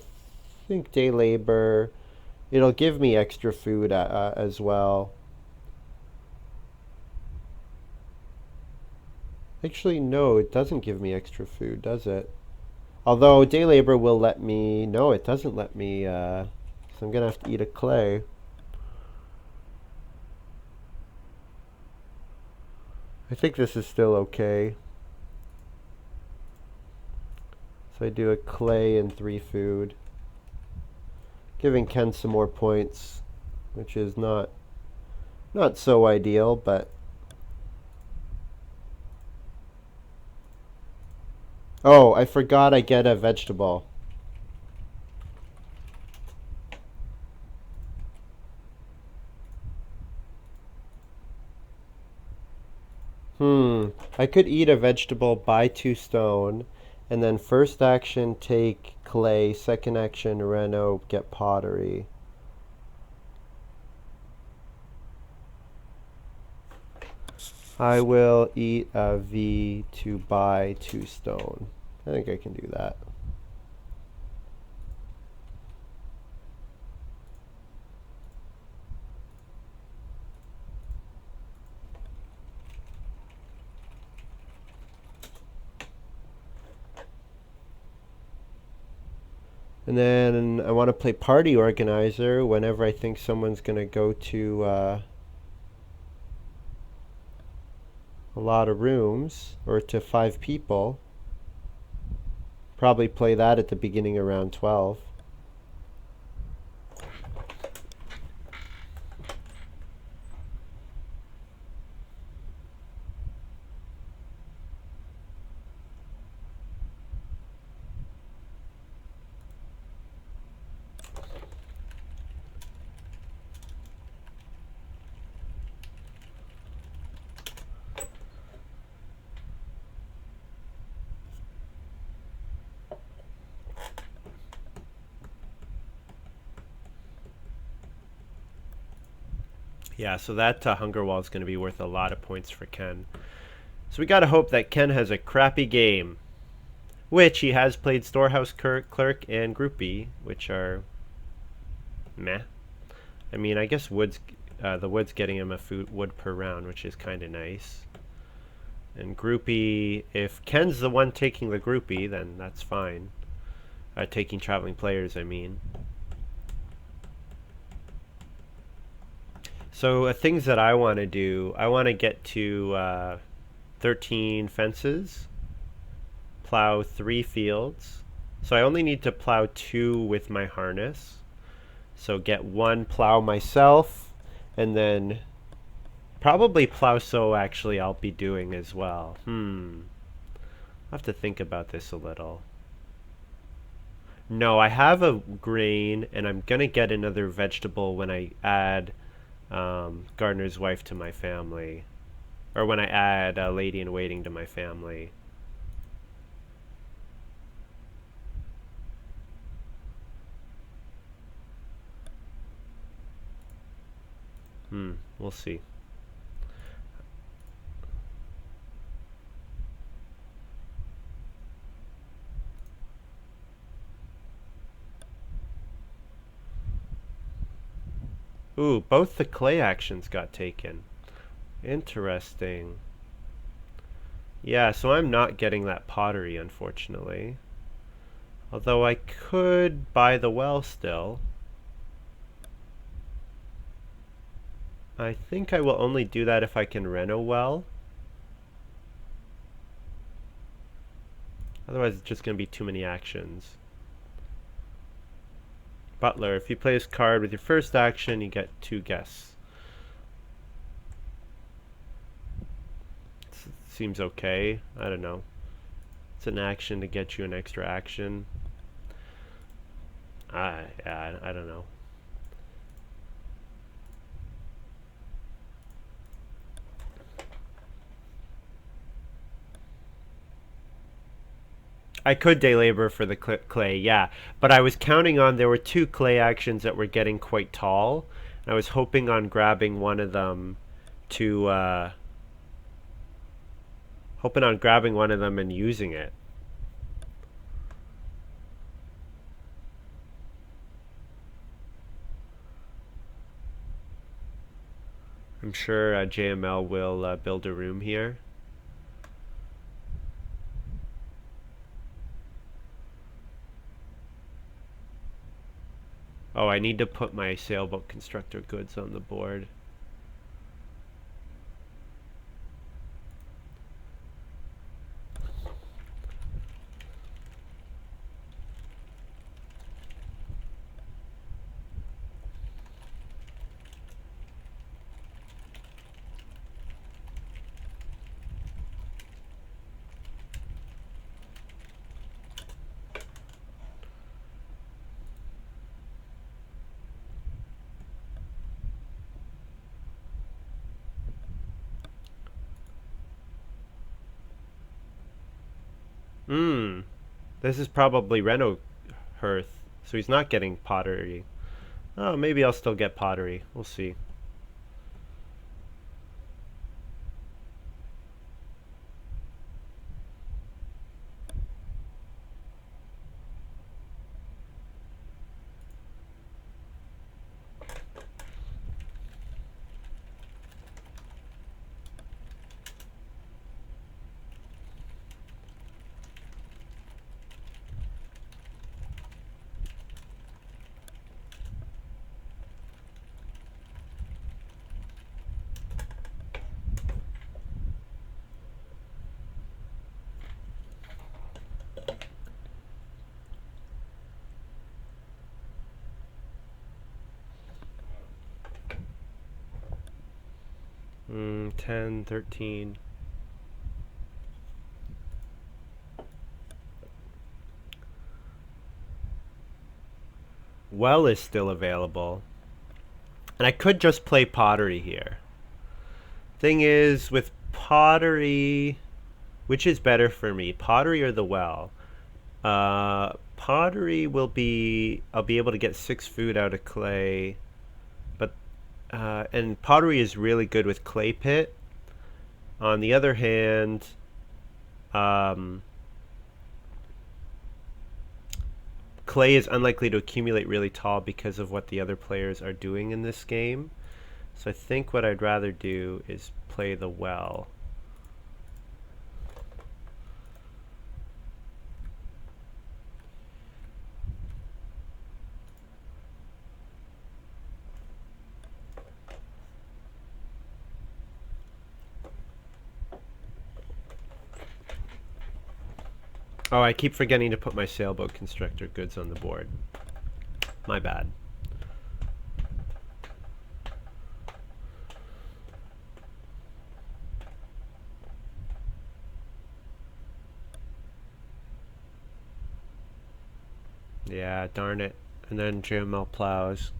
think day labor, it'll give me extra food as well. Actually, no, it doesn't give me extra food, does it? Although day labor will let me. No, it doesn't let me. So I'm gonna have to eat a clay. I think this is still okay. So I do a clay and 3 food. Giving Ken some more points, which is not so ideal, but oh, I forgot I get a vegetable. I could eat a vegetable, buy 2 stone, and then first action take clay, second action reno, get pottery. I will eat a V to buy 2 stone. I think I can do that. And then I want to play party organizer whenever I think someone's going to go to a lot of rooms or to 5 people. Probably play that at the beginning of round 12. Yeah, so that hunger wall is going to be worth a lot of points for Ken. So we got to hope that Ken has a crappy game, which he has played Storehouse Clerk and Groupie, which are meh. I mean, I guess the wood's getting him a wood per round, which is kind of nice. And Groupie, if Ken's the one taking the Groupie, then that's fine. Taking traveling players, I mean. So things that I want to do, I want to get to 13 fences, plow 3 fields. So I only need to plow 2 with my harness. So get 1 plow myself, and then probably plow so actually I'll be doing as well. I'll have to think about this a little. No, I have a grain, and I'm gonna get another vegetable when I add gardener's wife to my family. Or when I add a lady in waiting to my family. We'll see. Ooh, both the clay actions got taken. Interesting. Yeah, so I'm not getting that pottery, unfortunately. Although I could buy the well still. I think I will only do that if I can reno well. Otherwise, it's just going to be too many actions. Butler, if you play this card with your first action, you get 2 guests. Seems okay. I don't know. It's an action to get you an extra action. Yeah, I don't know. I could day labor for the clay, yeah. But I was counting on there were 2 clay actions that were getting quite tall. And I was hoping on grabbing one of them to, and using it. I'm sure JML will build a room here. Oh, I need to put my sailboat constructor goods on the board. This is probably Reno Hearth, so he's not getting pottery. Oh, maybe I'll still get pottery. We'll see. Hmm, 10, 13. Well is still available. And I could just play pottery here. Thing is, with pottery, which is better for me, pottery or the well? Pottery will be, I'll be able to get 6 food out of clay, but, and pottery is really good with clay pit. On the other hand, clay is unlikely to accumulate really tall because of what the other players are doing in this game. So I think what I'd rather do is play the well. Oh, I keep forgetting to put my sailboat constructor goods on the board. My bad. Yeah, darn it. And then GML plows.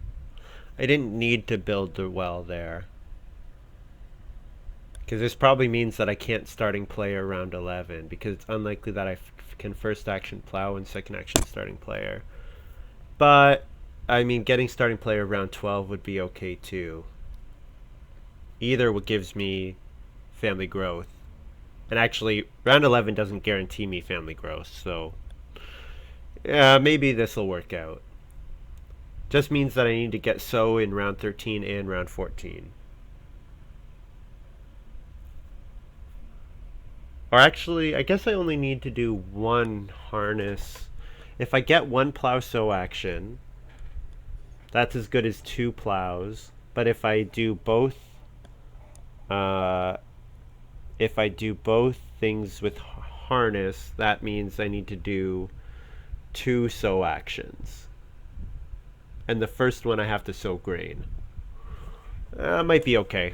I didn't need to build the well there. Because this probably means that I can't starting player round 11, because it's unlikely that I can first action plow and second action starting player. But, I mean, getting starting player round 12 would be okay too. Either what gives me family growth. And actually, round 11 doesn't guarantee me family growth, so yeah, maybe this will work out. Just means that I need to get so in round 13 and round 14. Or actually, I guess I only need to do one harness. If I get one plow sow action, that's as good as 2 plows. But if I do both things with harness, that means I need to do 2 sow actions. And the first one I have to sow grain. Might be okay.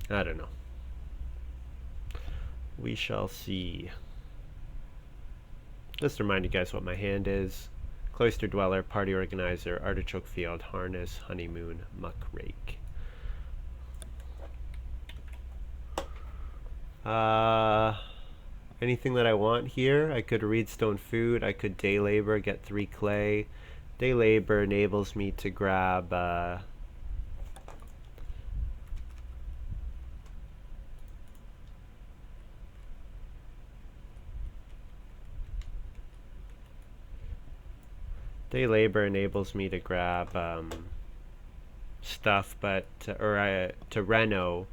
I don't know. We shall see. Just to remind you guys what my hand is. Cloister Dweller, Party Organizer, Artichoke Field, Harness, Honeymoon, Muck Rake. Anything that I want here? I could Reedstone Food, I could Day Labor, get 3 clay. Day Labor enables me to grab Day Labor enables me to grab stuff, but to reno,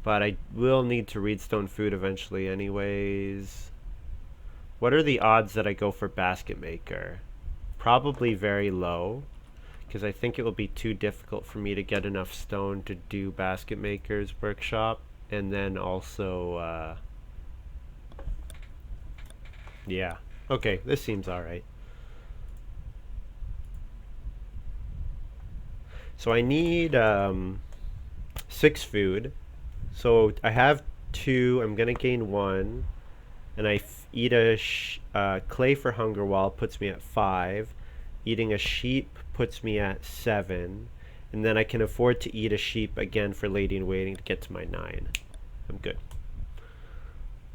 but I will need to Reedstone Food eventually anyways. What are the odds that I go for Basket Maker? Probably very low, because I think it will be too difficult for me to get enough stone to do Basket Maker's workshop, and then also yeah, okay, this seems alright. So I need 6 food. So I have 2. I'm gonna gain 1, and I eat a clay for hunger wall puts me at 5. Eating a sheep puts me at 7, and then I can afford to eat a sheep again for lady in waiting to get to my 9. I'm good.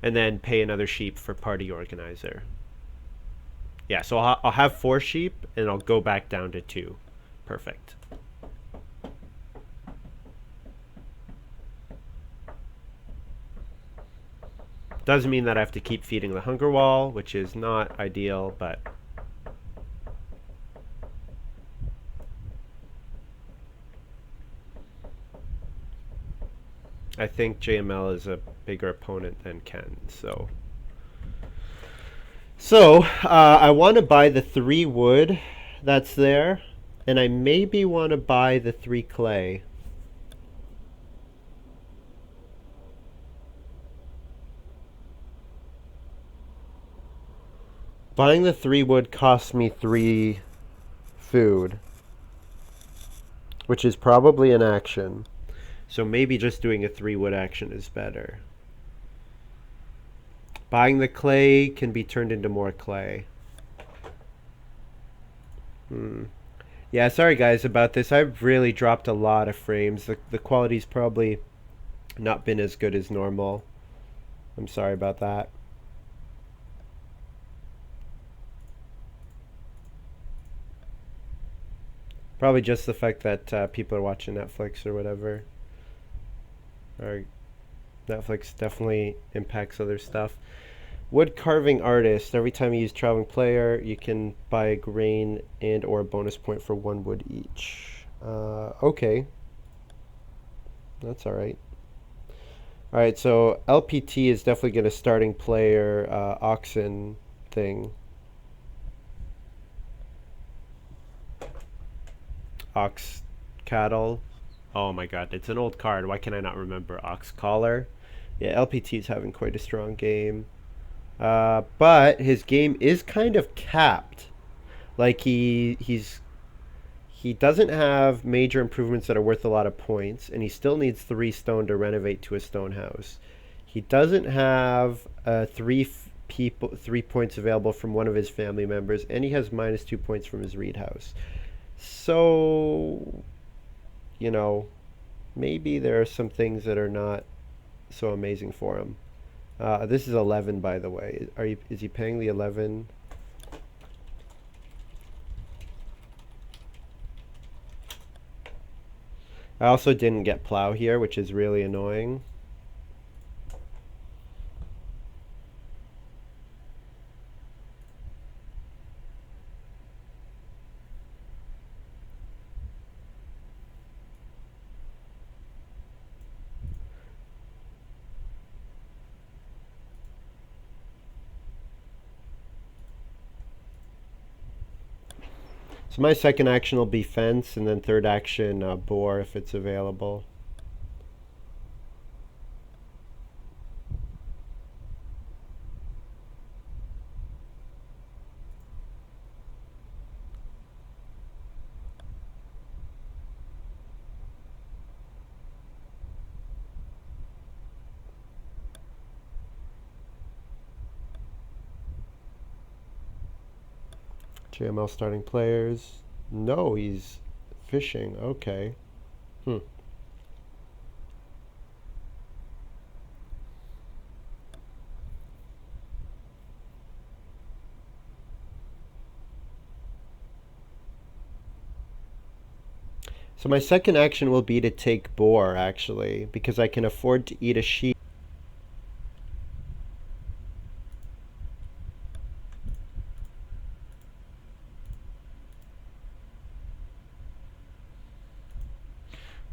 And then pay another sheep for party organizer. Yeah, so I'll have 4 sheep, and I'll go back down to 2. Perfect. Doesn't mean that I have to keep feeding the hunger wall, which is not ideal, but I think JML is a bigger opponent than Ken, so I want to buy the 3 wood that's there, and I maybe want to buy the 3 clay. Buying the 3 wood costs me 3 food, which is probably an action. So maybe just doing a 3 wood action is better. Buying the clay can be turned into more clay. Yeah, sorry guys about this. I've really dropped a lot of frames. The quality's probably not been as good as normal. I'm sorry about that. Probably just the fact that people are watching Netflix or whatever. Or Netflix definitely impacts other stuff. Wood carving artist. Every time you use traveling player, you can buy a grain and or a bonus point for 1 wood each. Okay. That's alright. Alright, so LPT is definitely going to starting player oxen thing. Ox cattle. Oh my god, it's an old card. Why can I not remember? Ox collar. Yeah, LPT is having quite a strong game. But his game is kind of capped. Like he doesn't have major improvements that are worth a lot of points, and he still needs 3 stone to renovate to a stone house. He doesn't have 3 points available from one of his family members, and he has -2 points from his reed house. So, you know, maybe there are some things that are not so amazing for him. This is 11, by the way. Is he paying the 11? I also didn't get plow here, which is really annoying. So my second action will be fence, and then third action boar if it's available. JML starting players. No, he's fishing. Okay. Hmm. So my second action will be to take boar, actually, because I can afford to eat a sheep.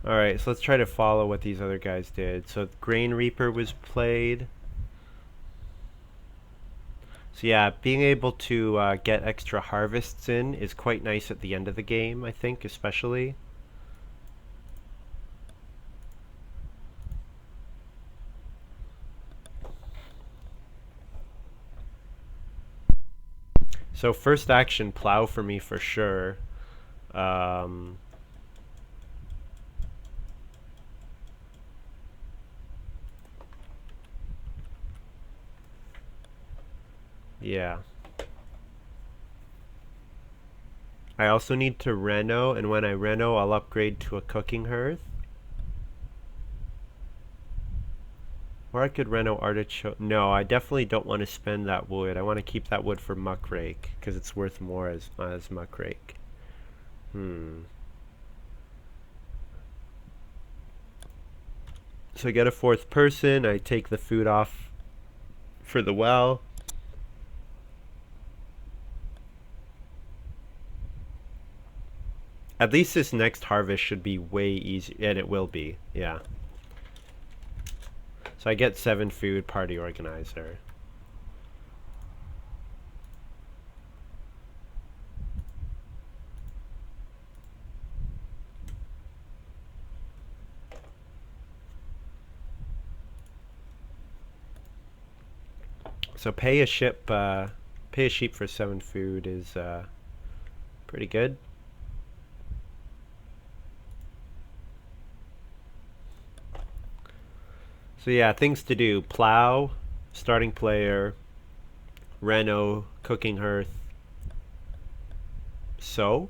Alright, so let's try to follow what these other guys did. So Grain Reaper was played. So yeah, being able to get extra harvests in is quite nice at the end of the game, I think, especially. So first action, plow for me for sure. Um, yeah. I also need to reno, and when I reno, I'll upgrade to a cooking hearth. Or I could reno artichoke. No, I definitely don't want to spend that wood. I want to keep that wood for muck rake, because it's worth more as muck rake. So I get a fourth person, I take the food off for the well. At least this next harvest should be way easier, and it will be, yeah. So I get 7 food, party organizer. So pay a sheep for 7 food is pretty good. So yeah, things to do: plow, starting player, reno, cooking hearth. So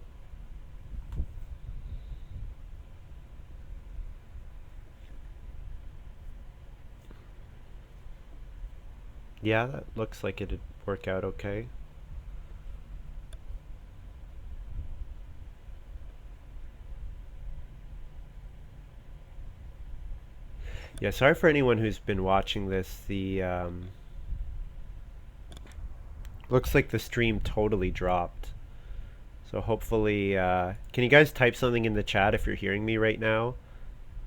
yeah, that looks like it'd work out okay. Yeah, sorry for anyone who's been watching this. The looks like the stream totally dropped. So hopefully, can you guys type something in the chat if you're hearing me right now,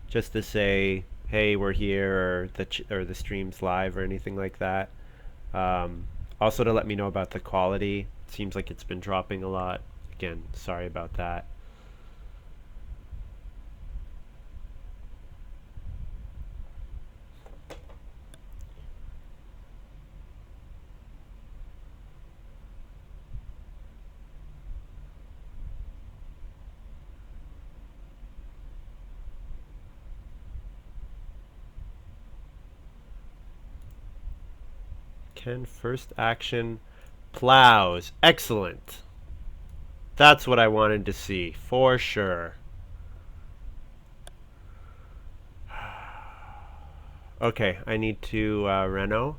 just to say, "Hey, we're here," or the stream's live, or anything like that. Um, Also to let me know about the quality. It seems like it's been dropping a lot. Again, sorry about that. Ken, first action, plows. Excellent. That's what I wanted to see, for sure. Okay, I need to reno.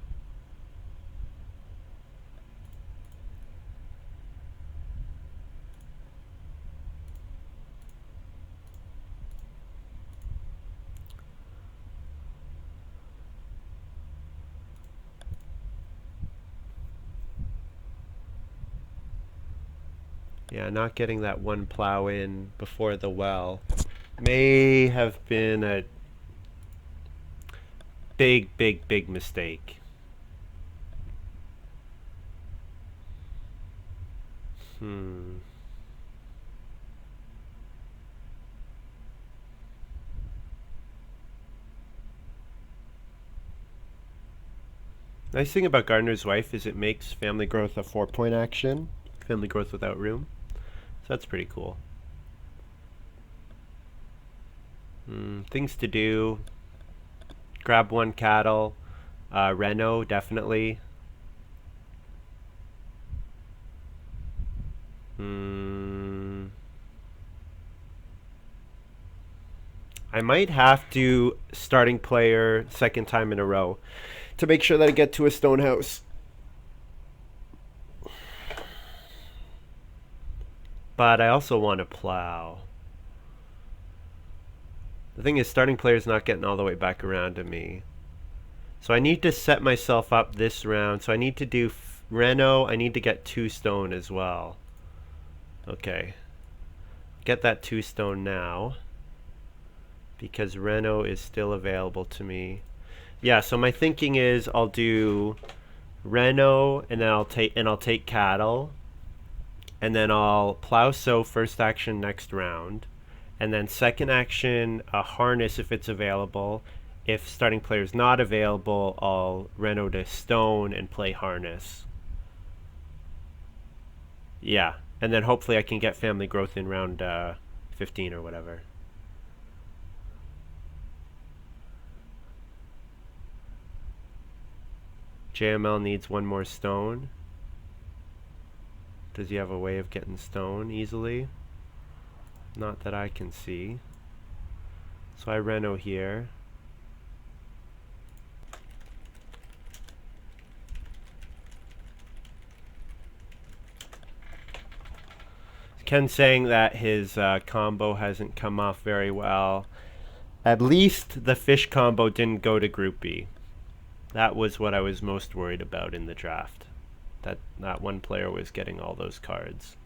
Yeah, not getting that one plow in before the well may have been a big mistake. Nice thing about Gardener's Wife is it makes family growth a 4-point action. Family growth without room. So that's pretty cool. Things to do. Grab one cattle. Reno, definitely. I might have to starting player second time in a row to make sure that I get to a stone house. But I also want to plow. The thing is, starting player's not getting all the way back around to me. So I need to set myself up this round. So I need to do Reno. I need to get 2 stone as well. Okay. Get that 2 stone now, because Reno is still available to me. Yeah, so my thinking is I'll do Reno and then I'll take cattle, and then I'll plow sow first action next round, and then second action harness if it's available. If starting player is not available, I'll Reno to stone and play harness. Yeah, and then hopefully I can get family growth in round 15 or whatever. JML needs 1 more stone. Does he have a way of getting stone easily? Not that I can see. So I reno here. Ken's saying that his combo hasn't come off very well. At least the fish combo didn't go to Group B. That was what I was most worried about in the draft. That one player was getting all those cards.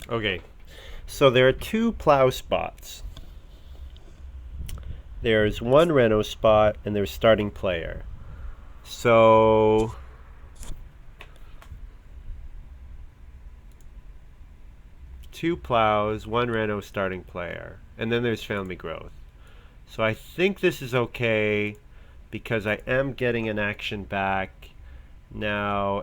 Okay, so there are 2 plow spots. There's 1 reno spot and there's starting player. So two plows, 1 reno, starting player, and then there's family growth. So I think this is okay because I am getting an action back. Now,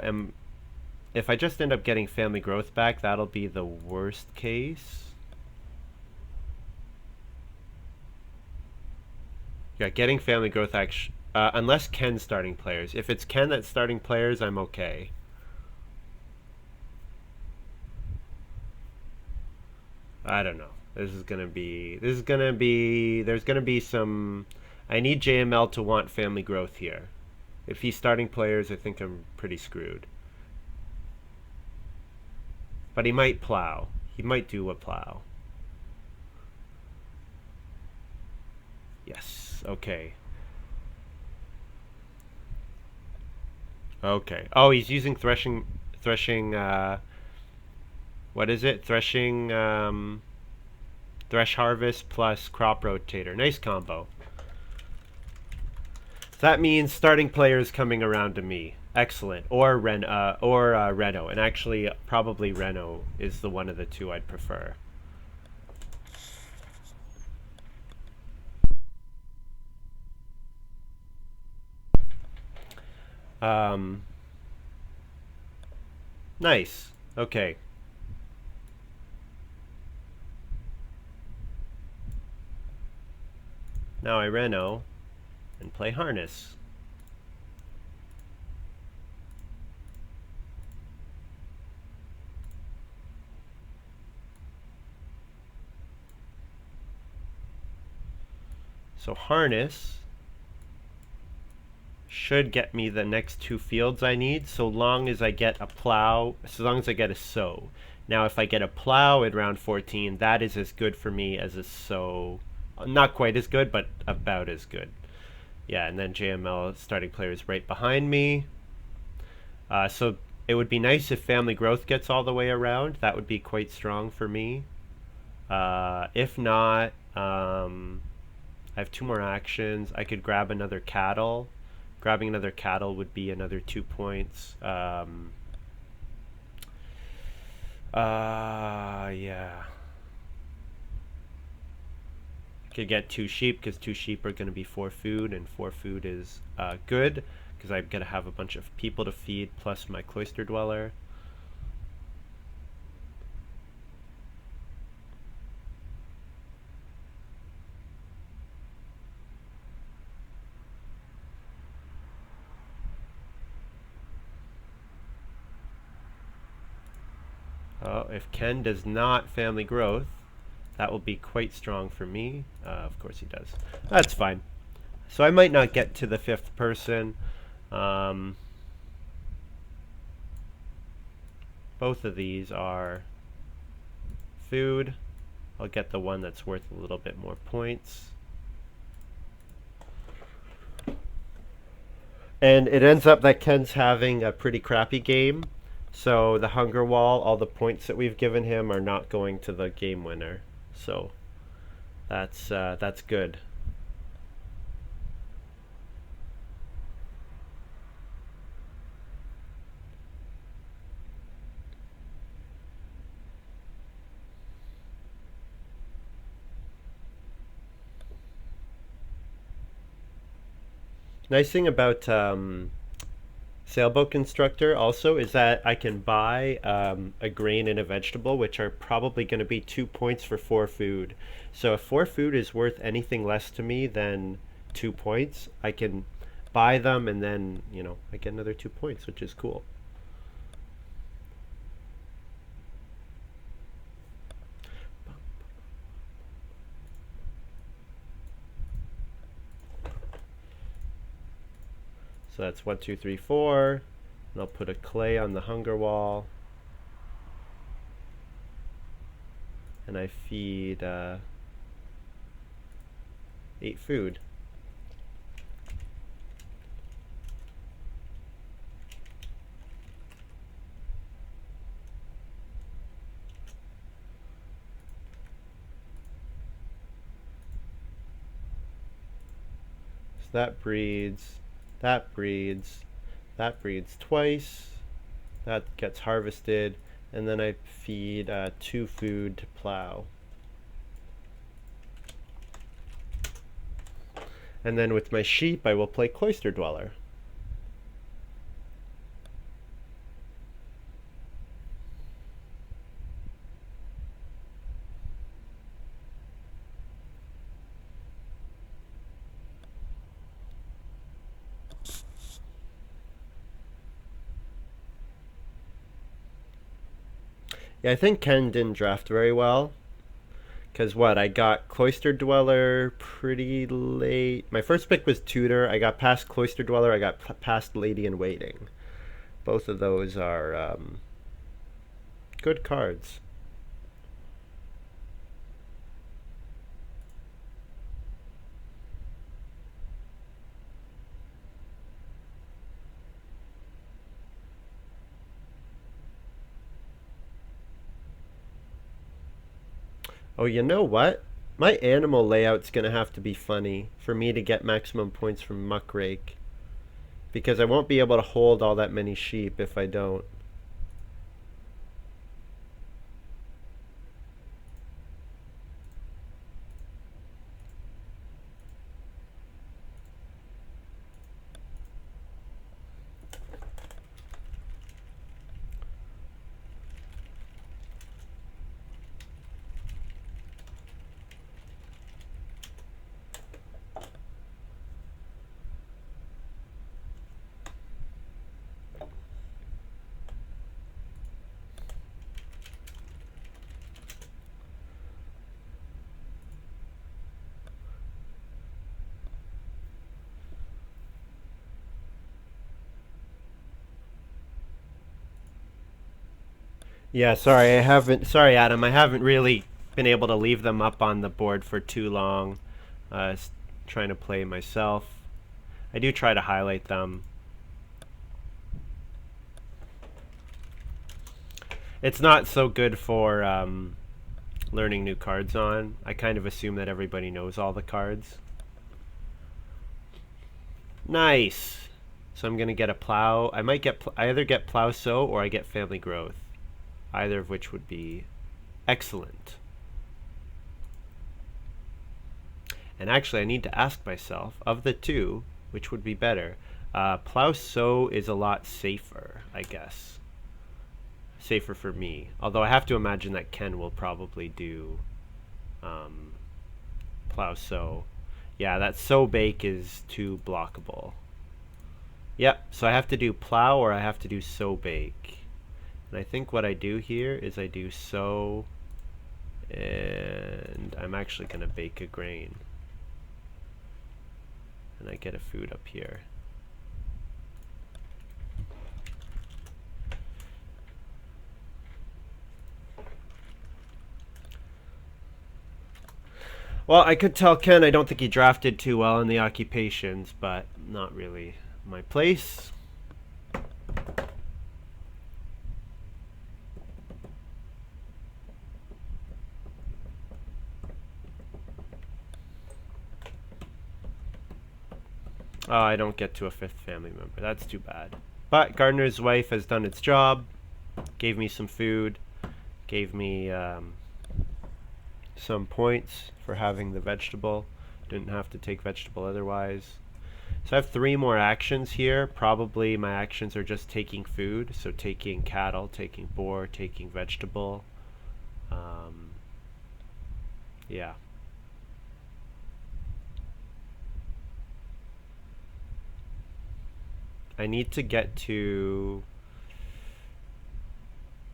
if I just end up getting family growth back, that'll be the worst case. Yeah, getting family growth action, unless Ken's starting players. If it's Ken that's starting players, I'm okay. I don't know. There's gonna be some, I need JML to want family growth here. If he's starting players, I think I'm pretty screwed. But he might plow. He might do a plow. Yes, okay. Okay. Oh, he's using threshing, what is it? Threshing, thresh harvest plus crop rotator. Nice combo. That means starting players coming around to me. Excellent. Or Reno. And actually, probably Reno is the one of the two I'd prefer. Um, nice. Okay. Now I Reno and play Harness. So Harness should get me the next two fields I need, so long as I get a plow, so long as I get a sow. Now if I get a plow in round 14, that is as good for me as a sow. Not quite as good, but about as good. Yeah, and then JML starting player is right behind me. So it would be nice if Family Growth gets all the way around. That would be quite strong for me. If not, I have two more actions. I could grab another cattle. Grabbing another cattle would be another 2 points. Yeah. Could get 2 sheep because 2 sheep are going to be 4 food, and 4 food is good because I'm going to have a bunch of people to feed plus my cloister dweller. Oh, if Ken does not Family Growth, that will be quite strong for me. Of course he does. That's fine. So I might not get to the 5th person. Both of these are food. I'll get the one that's worth a little bit more points. And it ends up that Ken's having a pretty crappy game. So the hunger wall, all the points that we've given him are not going to the game winner. So that's good. Nice thing about Sailboat Constructor also is that I can buy a grain and a vegetable, which are probably going to be 2 points for 4 food. So if 4 food is worth anything less to me than 2 points, I can buy them and then, I get another 2 points, which is cool. So that's 1, 2, 3, 4. And I'll put a clay on the hunger wall. And I feed 8 food. So that breeds. That breeds. That breeds twice. That gets harvested. And then I feed 2 food to plow. And then with my sheep, I will play Cloister Dweller. Yeah, I think Ken didn't draft very well. Because what? I got Cloister Dweller pretty late. My first pick was Tutor. I got past Cloister Dweller. I got past Lady in Waiting. Both of those are good cards. Oh, you know what? My animal layout's going to have to be funny for me to get maximum points from Muckrake. because I won't be able to hold all that many sheep if I don't. Yeah, sorry, I haven't. Sorry, Adam, I haven't really been able to leave them up on the board for too long. Trying to play myself. I do try to highlight them. It's not so good for learning new cards on. I kind of assume that everybody knows all the cards. Nice. So I'm gonna get a plow. I might get I either get plow sow or I get family growth. Either of which would be excellent. And actually, I need to ask myself, of the two, which would be better? Plow sow is a lot safer, I guess. Safer for me. Although I have to imagine that Ken will probably do plow sow. Yeah, that sow bake is too blockable. Yep, so I have to do plow or I have to do sow bake. And I think what I do here is I do sow, and I'm actually going to bake a grain. And I get a food up here. Well, I could tell Ken I don't think he drafted too well in the occupations, but not really my place. Oh, I don't get to a fifth family member. That's too bad. But Gardener's wife has done its job. Gave me some food. Gave me some points for having the vegetable. Didn't have to take vegetable otherwise. So I have 3 more actions here. Probably my actions are just taking food. So taking cattle, taking boar, taking vegetable. Yeah. I need to get to...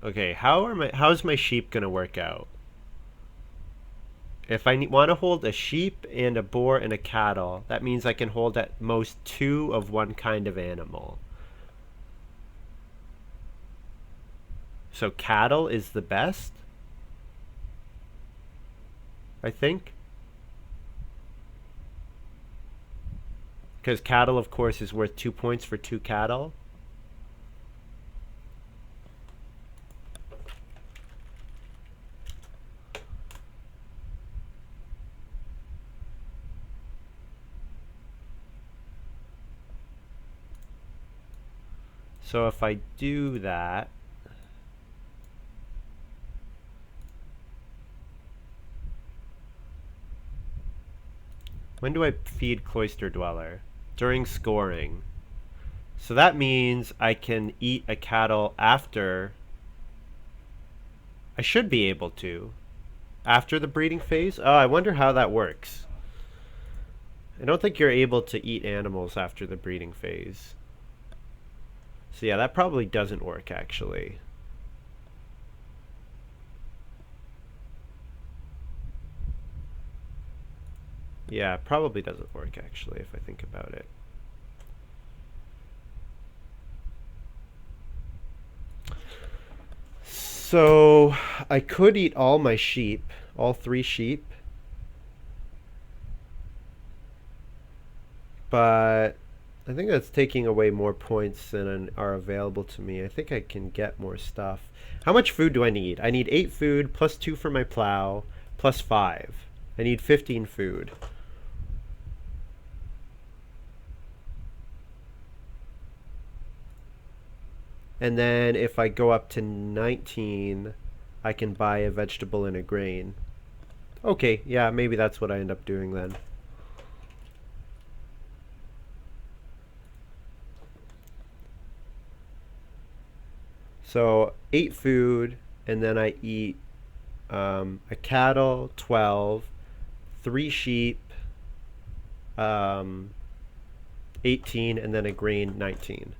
Okay, how's my sheep gonna work out? If I want to hold a sheep and a boar and a cattle, that means I can hold at most 2 of one kind of animal. So cattle is the best, I think. Because cattle, of course, is worth 2 points for 2 cattle. So if I do that, when do I feed Cloister Dweller? During scoring. So that means I can eat a cattle after. I should be able to. After the breeding phase? Oh, I wonder how that works. I don't think you're able to eat animals after the breeding phase. So yeah, that probably doesn't work actually. Yeah, it probably doesn't work actually if I think about it. So I could eat all my sheep, all 3 sheep, but I think that's taking away more points than are available to me. I think I can get more stuff. How much food do I need? I need 8 food plus 2 for my plow plus 5. I need 15 food. And then if I go up to 19, I can buy a vegetable and a grain. Okay, yeah, maybe that's what I end up doing then. So 8 food, and then I eat a cattle, 12, 3 sheep, um, 18, and then a grain, 19.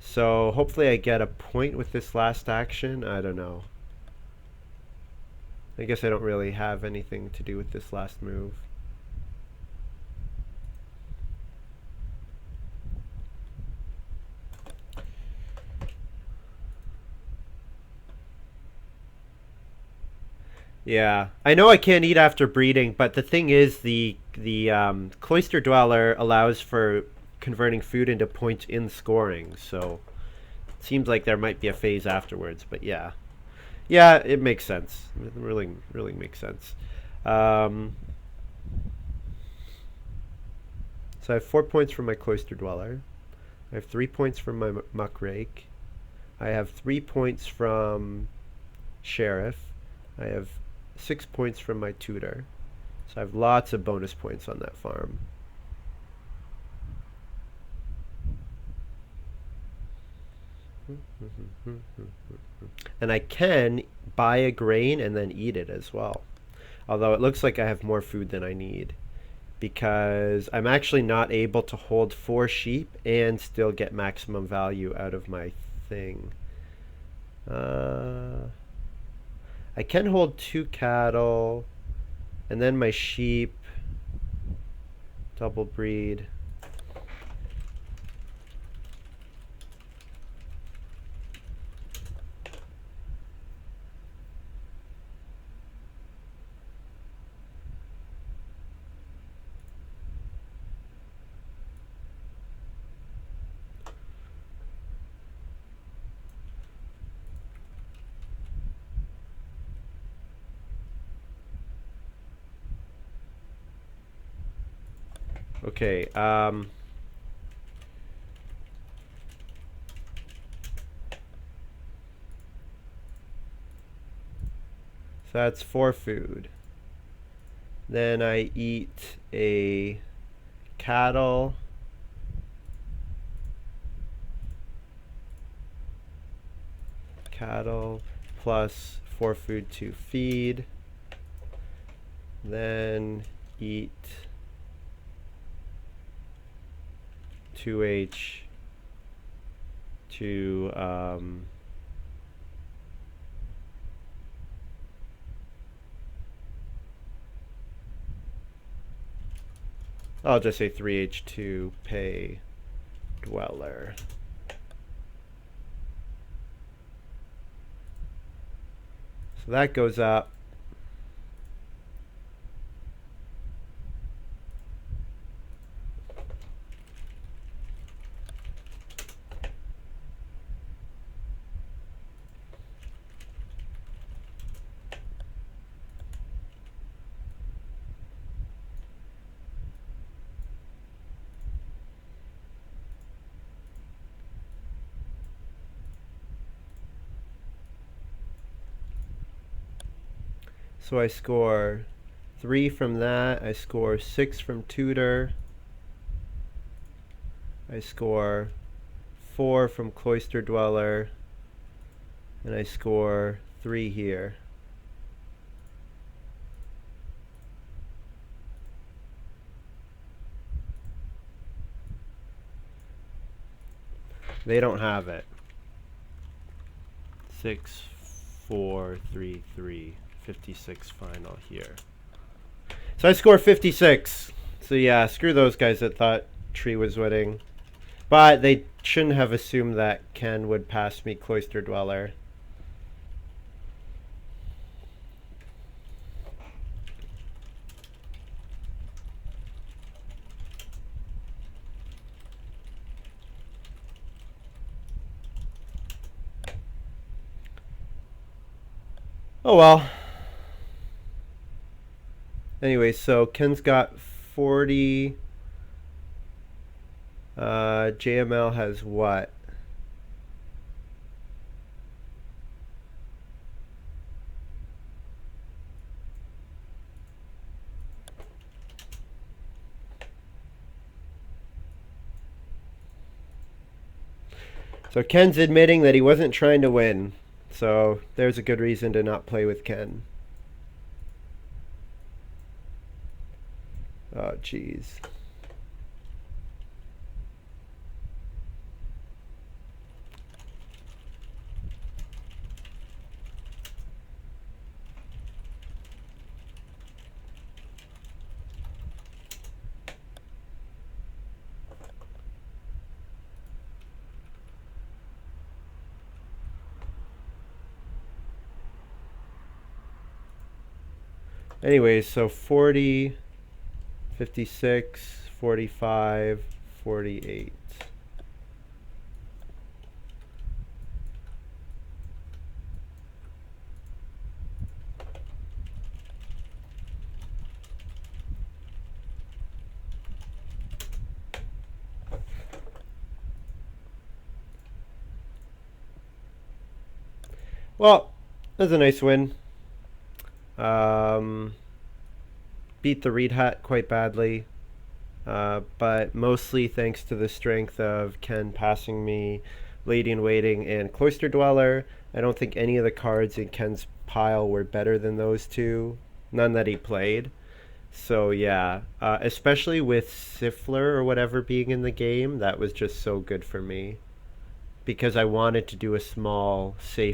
So hopefully I get a point with this last action. I don't know. I guess I don't really have anything to do with this last move. Yeah, I know I can't eat after breeding, but the thing is, the cloister dweller allows for converting food into points in scoring. So it seems like there might be a phase afterwards. But yeah, yeah, it makes sense. It really makes sense. Um, so I have 4 points from my cloister dweller. I have 3 points from my muck rake. I have 3 points from sheriff. I have 6 points from my tutor. So I have lots of bonus points on that farm. And I can buy a grain and then eat it as well. Although it looks like I have more food than I need, because I'm actually not able to hold 4 sheep and still get maximum value out of my thing. I can hold 2 cattle, and then my sheep, double breed. Okay, so that's 4 food. Then I eat a cattle, plus 4 food to feed. Then eat 2H to I'll just say 3H to pay dweller. So that goes up. So I score 3 from that. I score 6 from tutor. I score 4 from cloister dweller. And I score 3 here. They don't have it. 6, 4, 3, 3. 56 final here. So I score 56. So yeah, screw those guys that thought Tree was winning. But they shouldn't have assumed that Ken would pass me Cloister Dweller. Oh well. Anyway, so Ken's got 40. JML has what? So Ken's admitting that he wasn't trying to win. So there's a good reason to not play with Ken. Oh, jeez. Anyways, so 40, 56, 45, 48. Well, that was a nice win. Um, beat the Reed Hat quite badly, but mostly thanks to the strength of Ken passing me Lady in Waiting and Cloister Dweller. I don't think any of the cards in Ken's pile were better than those two. None that he played. So yeah, especially with Siffler or whatever being in the game, that was just so good for me because I wanted to do a small safe